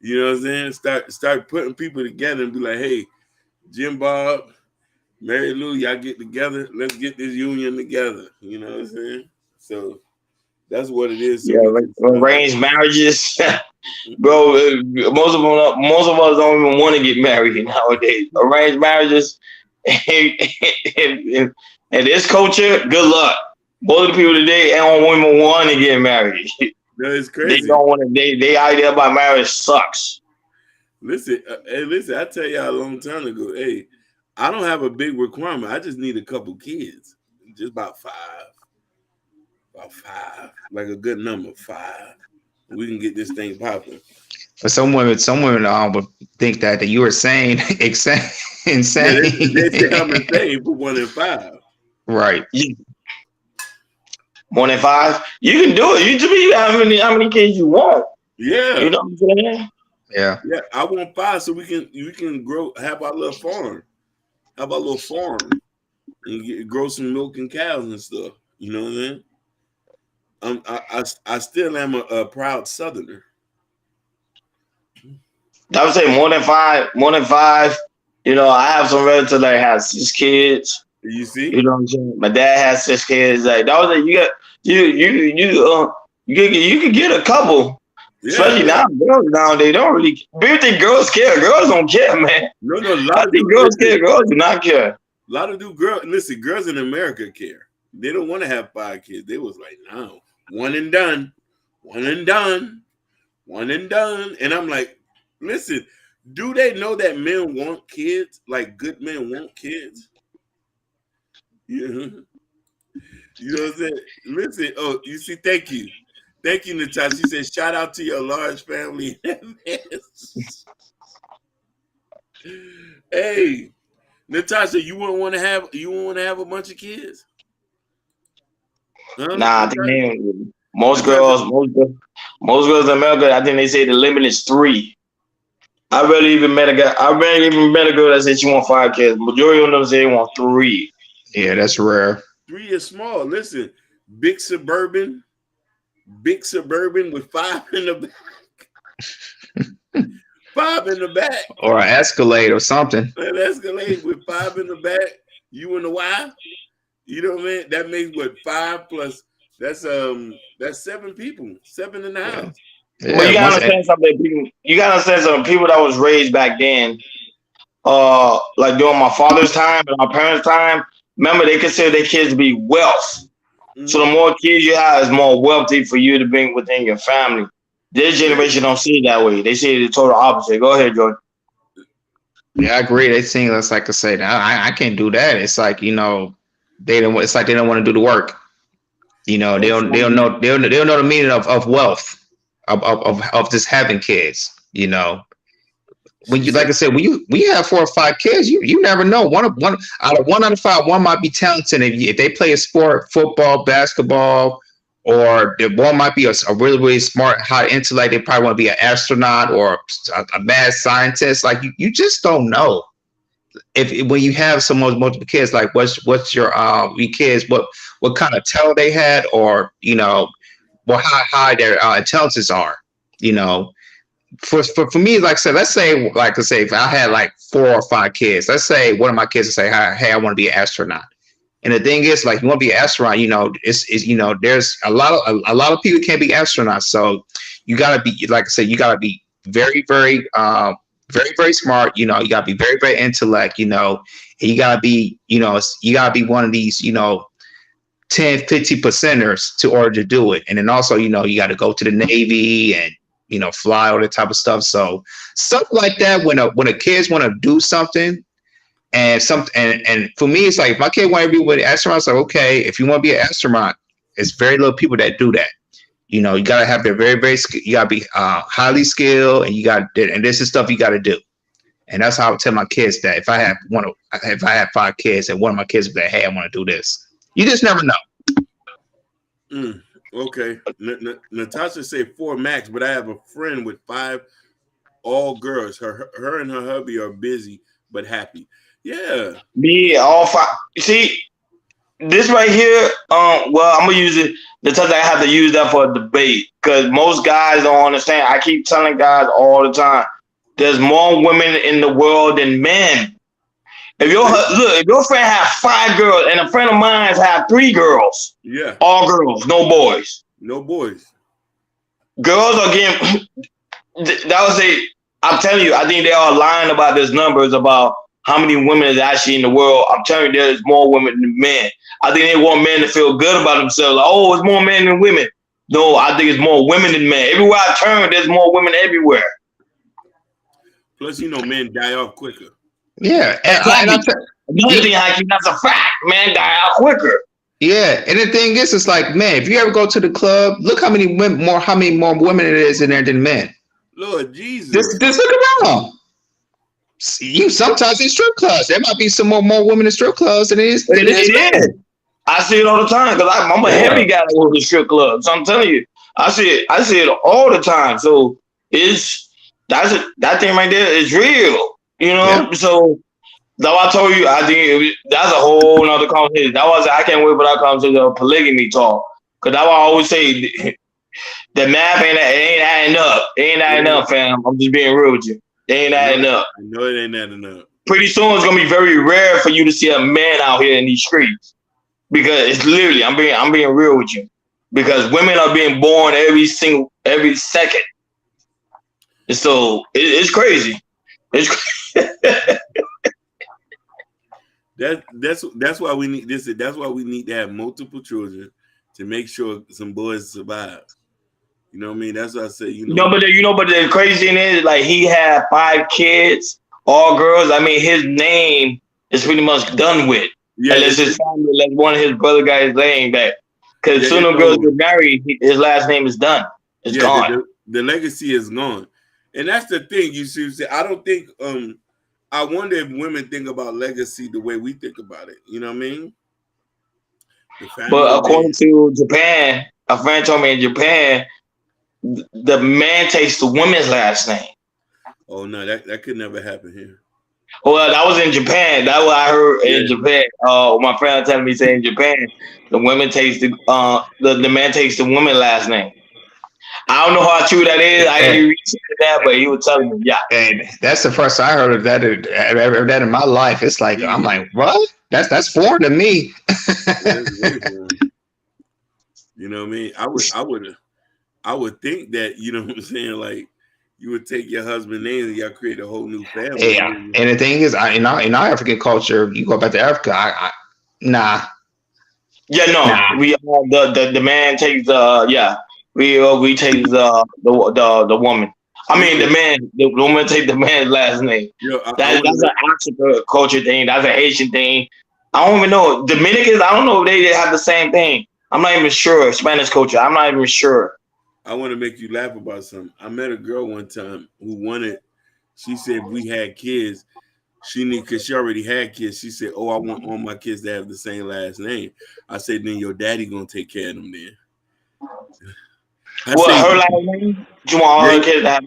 You know what I'm saying? Start putting people together and be like, hey, Jim Bob, Mary Lou, y'all get together. Let's get this union together. You know what I'm saying? So that's what it is. So yeah, like arranged marriages, bro. Most of us don't even want to get married nowadays. Arranged marriages, in this culture, good luck. Most of the people today don't even want to get married. No, it's crazy. They don't want to. They idea about marriage sucks. Listen, I tell y'all a long time ago. Hey, I don't have a big requirement. I just need a couple kids, just about five, like a good number, 5. We can get this thing popping. For some women would think that you were saying insane. Yeah, they say I'm insane for 1 in 5. Right. Yeah. 1 in 5, you can do it. You just be how many kids you want. Yeah, you know what I'm saying. Yeah. I want 5 so we can grow, have our little farm, and grow some milk and cows and stuff. You know what I mean? I still am a proud Southerner. I would say more than 5. I have some relatives that have 6 kids. You see? You know what I'm saying? My dad has 6 kids. Like that was you could get a couple. Yeah, especially now, girls nowadays don't really. People think girls care. Girls don't care, man. No, I think girls care. Girls do not care. A lot of girls. Listen, girls in America care. They don't want to have 5 kids. They was like, no, one and done, one and done, one and done. And I'm like, listen, do they know that men want kids? Like good men want kids? Yeah. You know what I'm saying? Listen, oh, you see, thank you. Thank you, Natasha. She said, shout out to your large family. Hey, Natasha, you wouldn't want to have a bunch of kids? Huh? Nah, I think most Natasha? most girls in America, I think they say the limit is 3. I rarely even met a girl that said she want 5 kids. Majority of them say they want 3. Yeah, that's rare. 3 is small. Listen, big suburban with 5 in the back. 5 in the back. Or an Escalade or something. An Escalade with 5 in the back. You and the wife. You know what I mean? That makes what 5 plus. That's 7 people. 7 in the house. Yeah, Well, you gotta understand something. You gotta understand something. People that was raised back then, like during my father's time and my parents' time, remember they consider their kids to be wealth. Mm-hmm. So the more kids you have, is more wealthy for you to bring within your family. This generation don't see it that way. They see it the total opposite. Go ahead, Jordan. Yeah, I agree. They think that's like I say, I can't do that. It's like, they don't. It's like they don't want to do the work. They don't know the meaning of wealth, of just having kids. When you, like I said, when you have 4 or 5 kids, you never know. One out of 5, one might be talented. If they play a sport, football, basketball, or the one might be a really, really smart, high intellect. They probably want to be an astronaut or a mad scientist. Like you just don't know. If when you have multiple kids, like what's your kids, what kind of talent they had, or how high their intelligences are. For me, like I said, let's say if I had like 4 or 5 kids, let's say one of my kids would say, hey, I want to be an astronaut. And the thing is, like, you want to be an astronaut, there's a lot of people can't be astronauts. So you gotta be, like I said, you gotta be very, very, very, very smart. You gotta be very, very intellect. And you gotta be, one of these, 10, 50%ers to order to do it. And then also, you got to go to the Navy and fly, all that type of stuff. So stuff like that, when a kids want to do something. And for me, it's like if my kid want to be with an astronaut, it's like, okay, if you want to be an astronaut, it's very little people that do that. You gotta have their very, very, you gotta be highly skilled, and this is stuff you gotta do. And that's how I would tell my kids that if I had 5 kids and one of my kids would say, hey, I want to do this. You just never know. Okay. Natasha said 4 max, but I have a friend with 5, all girls. Her and her hubby are busy but happy. Yeah. Me, all 5. See, this right here, well, I'm gonna use it. Natasha, I have to use that for a debate because most guys don't understand. I keep telling guys all the time, there's more women in the world than men. If your friend have 5 girls and a friend of mine have 3 girls, yeah, all girls, no boys. No boys. Girls are getting. That was I'm telling you, I think they are lying about these numbers about how many women is actually in the world. I'm telling you, there's more women than men. I think they want men to feel good about themselves. Like, oh, it's more men than women. No, I think it's more women than men. Everywhere I turn, there's more women everywhere. Plus, men die off quicker. Yeah, another thing, Hakeem, that's a fact. Men die out quicker. Yeah, and the thing is, it's like, man, if you ever go to the club, look how many more women it is in there than men. Lord Jesus, just look around. Sometimes in strip clubs, there might be some more women in strip clubs than it is. It is. I see it all the time because I'm a heavy guy that goes to strip clubs. So I'm telling you, I see it all the time. So that thing right there is real. Yeah. So though I told you, I think that's a whole nother conversation. I can't wait for that conversation of polygamy talk. Because that's why I always say the math ain't adding up. It ain't adding up, fam. I'm just being real with you. It ain't adding up. I know it ain't adding up. Pretty soon it's gonna be very rare for you to see a man out here in these streets. Because it's literally, I'm being real with you. Because women are being born every second. And so it's crazy. It's that's why we need this. That's why we need to have multiple children to make sure some boys survive. You know what I mean? That's what I say. But the crazy thing is, like, he had 5 kids, all girls. I mean, his name is pretty much done with, Yeah, unless his family, like one of his brother guys laying back. Because as soon it's as girls over. get married, his last name is done. It's Yeah, gone. the legacy is gone, and that's the thing. You see, I don't think. I wonder if women think about legacy the way we think about it. You know what I mean? The family But according name. to Japan, a friend told me in Japan, the man takes the woman's last name. Oh no, that could never happen here. Well, that was in Japan. That's what I heard in Yeah, Japan. My friend telling me saying in Japan, the women takes the man takes the woman last name. I don't know how true that is. I And, didn't research that, but he was telling me, yeah. and that's the first I heard of that. I've ever heard that in my life. It's like I'm yeah, like, what? That's foreign to me. that's very foreign. You know what I mean? I would think that, you know what I'm saying, like you would take your husband's name and y'all create a whole new family. Yeah, and the thing is, in our African culture, you go back to Africa. Nah, Yeah, no, nah. we the man takes we take the woman. I mean Listen, the woman take the man's last name. I want to That's make an African culture thing. That's an Asian thing. I don't even know Dominicans. I don't know if they have the same thing. I'm not even sure. Spanish culture. I'm not even sure. I want to make you laugh about something. I met a girl one time who wanted. She said we had kids. She need because she already had kids. She said, "Oh, I want all my kids to have the same last name." I said, "Then your daddy gonna take care of them then." I What say, her last name? You want all "Yeah, her kids to have?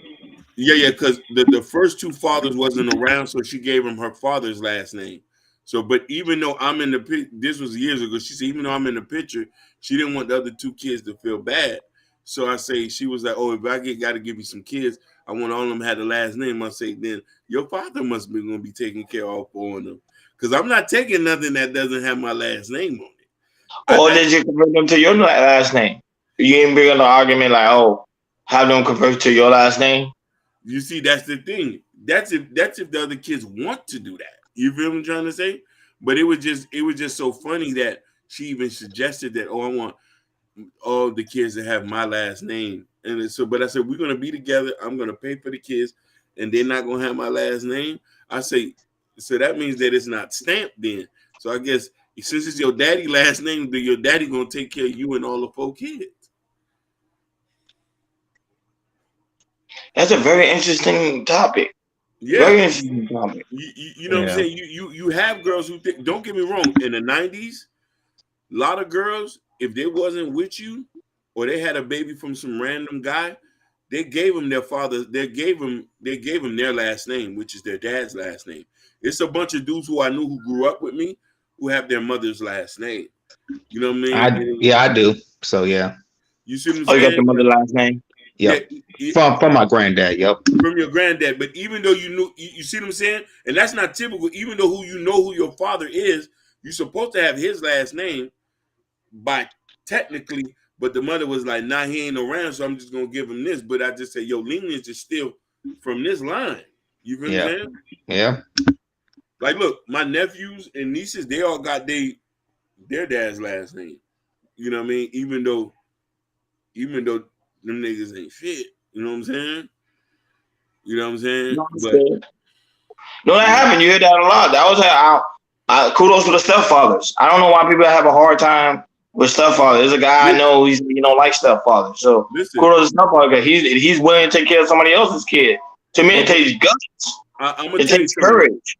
yeah, because the first two fathers wasn't around, so she gave him her father's last name. So, but even though I'm in the this was years ago. She said even though I'm in the picture, she didn't want the other 2 kids to feel bad. So I say she was like, "Oh, if I got to give you some kids, I want all of them had the last name." I say, then your father must be going to be taking care of all 4 of them, because I'm not taking nothing that doesn't have my last name on it. Or did you convert them to your last name? You ain't bring up an argument like, oh, have them convert to your last name. You see, that's the thing. That's if the other kids want to do that. You feel what I'm trying to say? But it was just so funny that she even suggested that. Oh, I want all the kids to have my last name. And so, but I said we're gonna be together. I'm gonna pay for the kids, and they're not gonna have my last name. I say, so that means that it's not stamped then. So I guess since it's your daddy last name, then your daddy gonna take care of you and all the 4 kids. That's a very interesting topic. Yeah. Very interesting topic. You know what I'm Yeah, saying? You have girls who think, don't get me wrong, in the 90s, a lot of girls, if they wasn't with you or they had a baby from some random guy, they gave them their father, they gave them their last name, which is their dad's last name. It's a bunch of dudes who I knew who grew up with me who have their mother's last name. You know what I mean? And I do. So yeah, you see what I'm Oh, you got your saying? mother last name? Yeah, yep. From my granddad. Yep. from your granddad. But even though you knew, you see what I'm saying? And that's not typical. Even though who your father is, you're supposed to have his last name by technically. But the mother was like, "Nah, he ain't around, so I'm just gonna give him this." But I just say, "Yo, lineage is still from this line." You feel what I'm Yeah. saying? Yeah. Like, look, my nephews and nieces, they all got their dad's last name. You know what I mean? Even though them niggas ain't shit. You know what I'm saying? You know what I'm saying? No, But no, that yeah. happened. You hear that a lot. That was kudos to the stepfathers. I don't know why people have a hard time with stepfathers. There's a guy I know. He don't like stepfathers. So Listen, kudos to stepfather. He's willing to take care of somebody else's kid. To me, it but takes guts. I'm gonna It tell you takes something. courage.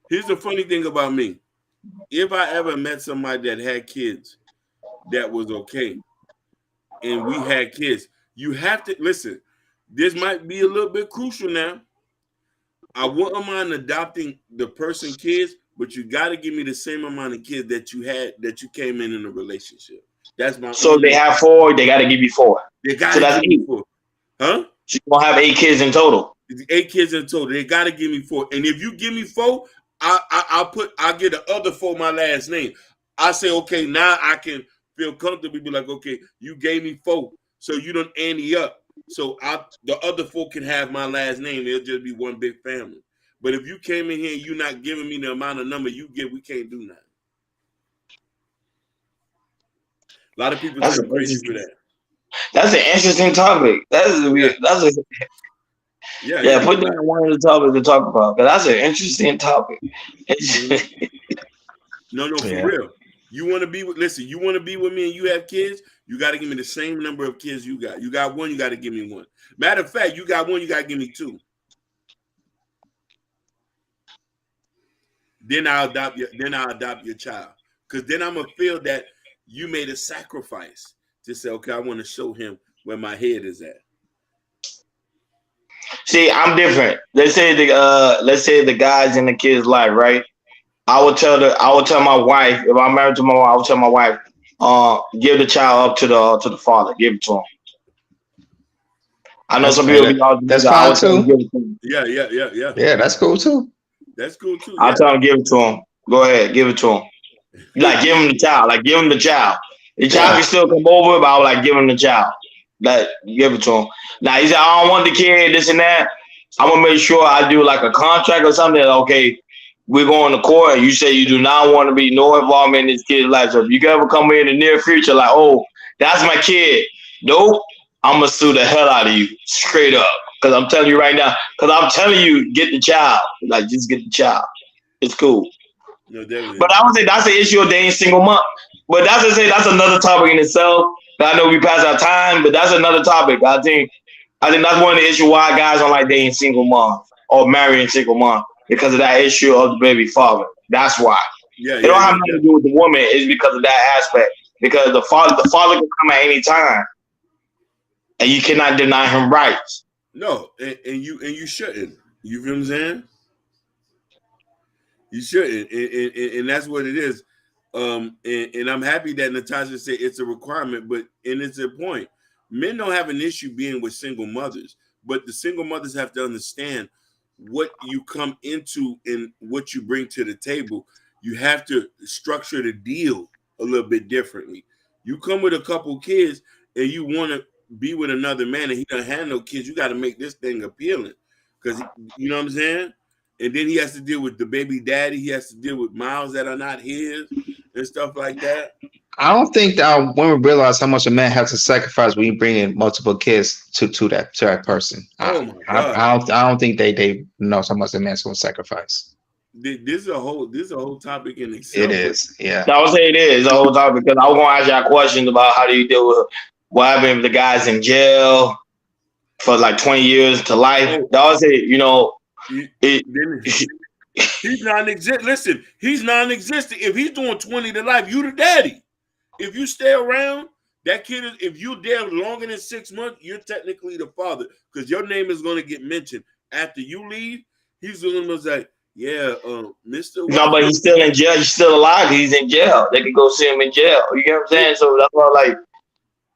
Here's the funny thing about me. If I ever met somebody that had kids that was okay, and we had kids, you have to listen. This might be a little bit crucial now. I wouldn't mind adopting the person kids, but you got to give me the same amount of kids that you had that you came in a relationship. That's my So they only. have 4. They got to give you 4. They got So to that's give me 8. 4, huh? So you gonna have 8 kids in total. 8 kids in total. They got to give me 4, and if you give me 4, I'll get the other 4 my last name. I say okay, now I can feel comfortable. Be like, okay, you gave me 4, so you don't ante up. So the other 4 can have my last name. It'll just be one big family. But if you came in here and you're not giving me the amount of number you give, we can't do nothing. A lot of people That's try a to praise you for that. that's an interesting topic. Yeah, That's a yeah, yeah. yeah. Put that in one of the topics to talk about. Cause that's an interesting topic. Mhm. No, no, for Yeah. real. You want to be with? Listen, you want to be with me, and you have kids. You got to give me the same number of kids you got. You got one, you got to give me one. Matter of fact, you got one, you got to give me two. Then I'll adopt your. Then I'll adopt your child. Because then I'm gonna feel that you made a sacrifice to say, okay, I want to show him where my head is at. See, I'm different. Let's say the guys in the kid's life, right? I would tell my wife if I'm married to my wife, I would tell my wife, give the child up to the father, give it to him. I know some people be all That's I fine would tell them too. give it to him. Yeah, yeah, yeah, yeah. Yeah, that's cool too. That's cool too. I'll Yeah. tell him give it to him. Go ahead, give it to him. Like give him the child. Like give him the child. The child Yeah. can still come over, but I would like give him the child. Like give it to him. Now he said I don't want the kid, this and that. I'm gonna make sure I do like a contract or something. Okay, we're going to court. You say you do not want to be no involvement in this kid's life. So if you ever come in the near future, like, oh, that's my kid. Nope, I'm gonna sue the hell out of you straight up. Cause I'm telling you right now. Cause I'm telling you, get the child. Like just get the child. It's cool. No, definitely. But I would say that's the issue of dating single mom. But that's another topic in itself. I know we passed our time, but that's another topic. I think that's one of the issues why guys don't like dating single moms or marrying single mom because of that issue of the baby father. That's why. Yeah, It yeah, don't yeah, have nothing yeah. to do with the woman. It's because of that aspect. Because the father can come at any time, and you cannot deny him rights. No, and you shouldn't. You feel what I'm saying? You shouldn't, and that's what it is. And I'm happy that Natasha said it's a requirement, but and it's a point. Men don't have an issue being with single mothers, but the single mothers have to understand what you come into and what you bring to the table. You have to structure the deal a little bit differently. You come with a couple kids and you want to be with another man and he doesn't have no kids. You got to make this thing appealing because you know what I'm saying. And then he has to deal with the baby daddy. He has to deal with miles that are not his and stuff like that. I don't think that women realize how much a man has to sacrifice when you bring in multiple kids to that person. Oh my God. I don't think they know how much a man's going to sacrifice. This is a whole topic in It itself. is, yeah. So I would say it is the whole topic because I was gonna ask y'all questions about how do you deal with what happened if the guy's in jail for like 20 years to life. I would say, He's non-existent. Listen, he's non-existent. If he's doing 20 to life, you the daddy. If you stay around, that kid is. If you there longer than 6 months, you're technically the father because your name is going to get mentioned after you leave. He's going to say, "Yeah, Mr. No, but he's still in jail. He's still alive. He's in jail. They could go see him in jail. You get what I'm saying? So that's why, like,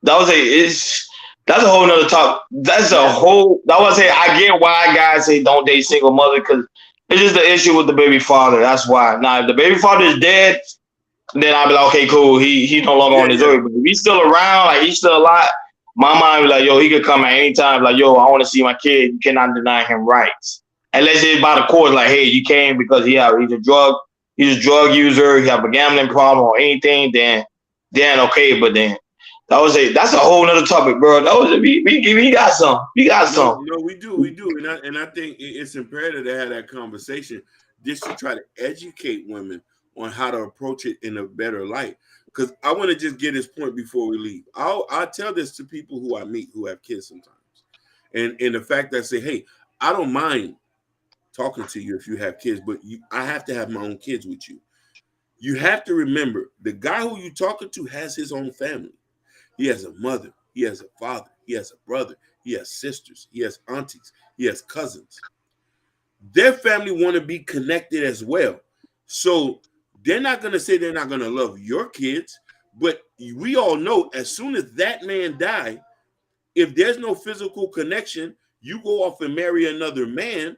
that's a whole nother talk. That's a whole. That was say I get why guys say don't date single mother because it's just the issue with the baby father. That's why. Now, if the baby father is dead, then I'll be like, okay, cool. He's no longer on his earth. But if he's still around, like he's still alive, my mind be like, yo, he could come at any time. Like, yo, I want to see my kid. You cannot deny him rights. Unless it's by the court, like, hey, you came because he's a drug user, he have a gambling problem or anything, then okay, but then that's a whole nother topic, bro. That was we got some. We got some. No, we do, and I think it's imperative to have that conversation just to try to educate women on how to approach it in a better light. Because I want to just get this point before we leave. I'll tell this to people who I meet who have kids sometimes, and the fact that I say, hey, I don't mind talking to you if you have kids, but I have to have my own kids with you. You have to remember the guy who you talking to has his own family. He has a mother, he has a father, he has a brother, he has sisters, he has aunties, he has cousins. Their family want to be connected as well. So they're not going to say they're not going to love your kids, but we all know as soon as that man dies, if there's no physical connection, you go off and marry another man,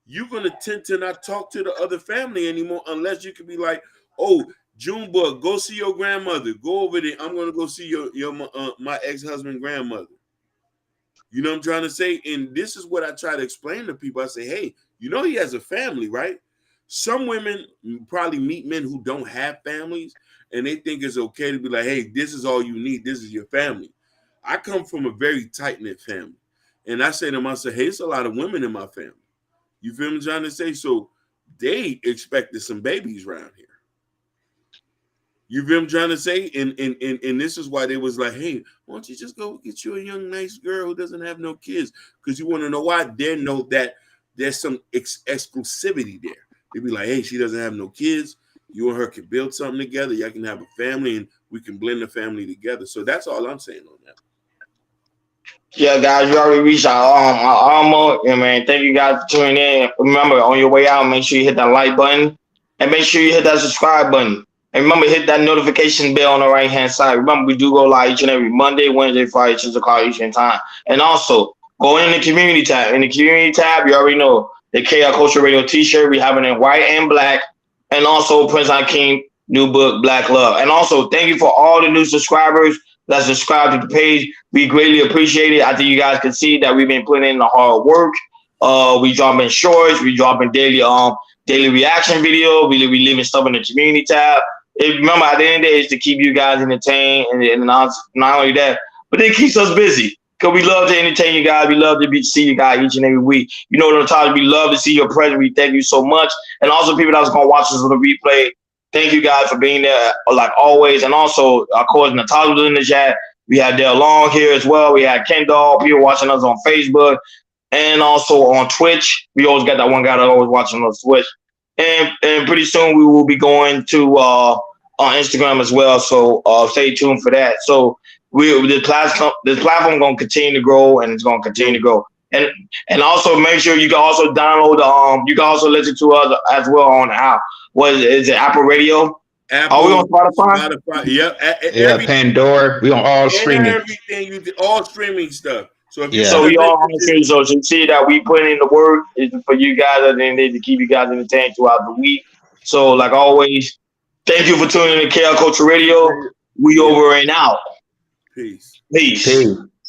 you're going to tend to not talk to the other family anymore unless you can be like, oh, Junebug, go see your grandmother. Go over there. I'm going to go see my ex-husband grandmother. You know what I'm trying to say? And this is what I try to explain to people. I say, hey, you know he has a family, right? Some women probably meet men who don't have families, and they think it's okay to be like, hey, this is all you need. This is your family. I come from a very tight knit family, and I say to myself, hey, it's a lot of women in my family. You feel me, trying to say? So they expected some babies around here. You feel I'm trying to say? And this is why they was like, hey, why don't you just go get you a young, nice girl who doesn't have no kids? Because you want to know why? They know that there's some exclusivity there. They be like, hey, she doesn't have no kids. You and her can build something together. Y'all can have a family, and we can blend the family together. So that's all I'm saying on that. Yeah, guys, you already reached our almost. Yeah, man. Thank you guys for tuning in. Remember, on your way out, make sure you hit that like button and make sure you hit that subscribe button. And remember, hit that notification bell on the right hand side. Remember, we do go live each and every Monday, Wednesday, Friday, 6 o'clock Eastern time. And also, go in the community tab. In the community tab, you already know the KR Culture Radio T-shirt. We have it in white and black. And also, Prince Hakeem new book, Black Love. And also, thank you for all the new subscribers that subscribe to the page. We greatly appreciate it. I think you guys can see that we've been putting in the hard work. We dropping shorts, we dropping daily reaction video. We leaving stuff in the community tab. Remember, at the end of the day, it's to keep you guys entertained, and not only that, but it keeps us busy. Because we love to entertain you guys. We love to see you guys each and every week. You know what I'm talking about. We love to see your presence. We thank you so much. And also people that's going to watch this on the replay, thank you guys for being there like always. And also, of course, Natasha was in the chat. We had Dale Long here as well. We had Kendall, people watching us on Facebook and also on Twitch. We always got that one guy that always watching us Twitch. And pretty soon we will be going to on Instagram as well. So stay tuned for that. So this platform going to continue to grow, and it's going to continue to grow. And also make sure you can also download you can also listen to us as well on app. What is it? Apple Radio? Apple, are we on Spotify? Yeah, Pandora. We on all streaming. Everything all streaming stuff. So if Yeah. So we all on the stream. So you see that we put in the work is for you guys at the end of the day to keep you guys entertained throughout the week. So like always, thank you for tuning in to KL Culture Radio. We over and out. Peace. Peace. Peace.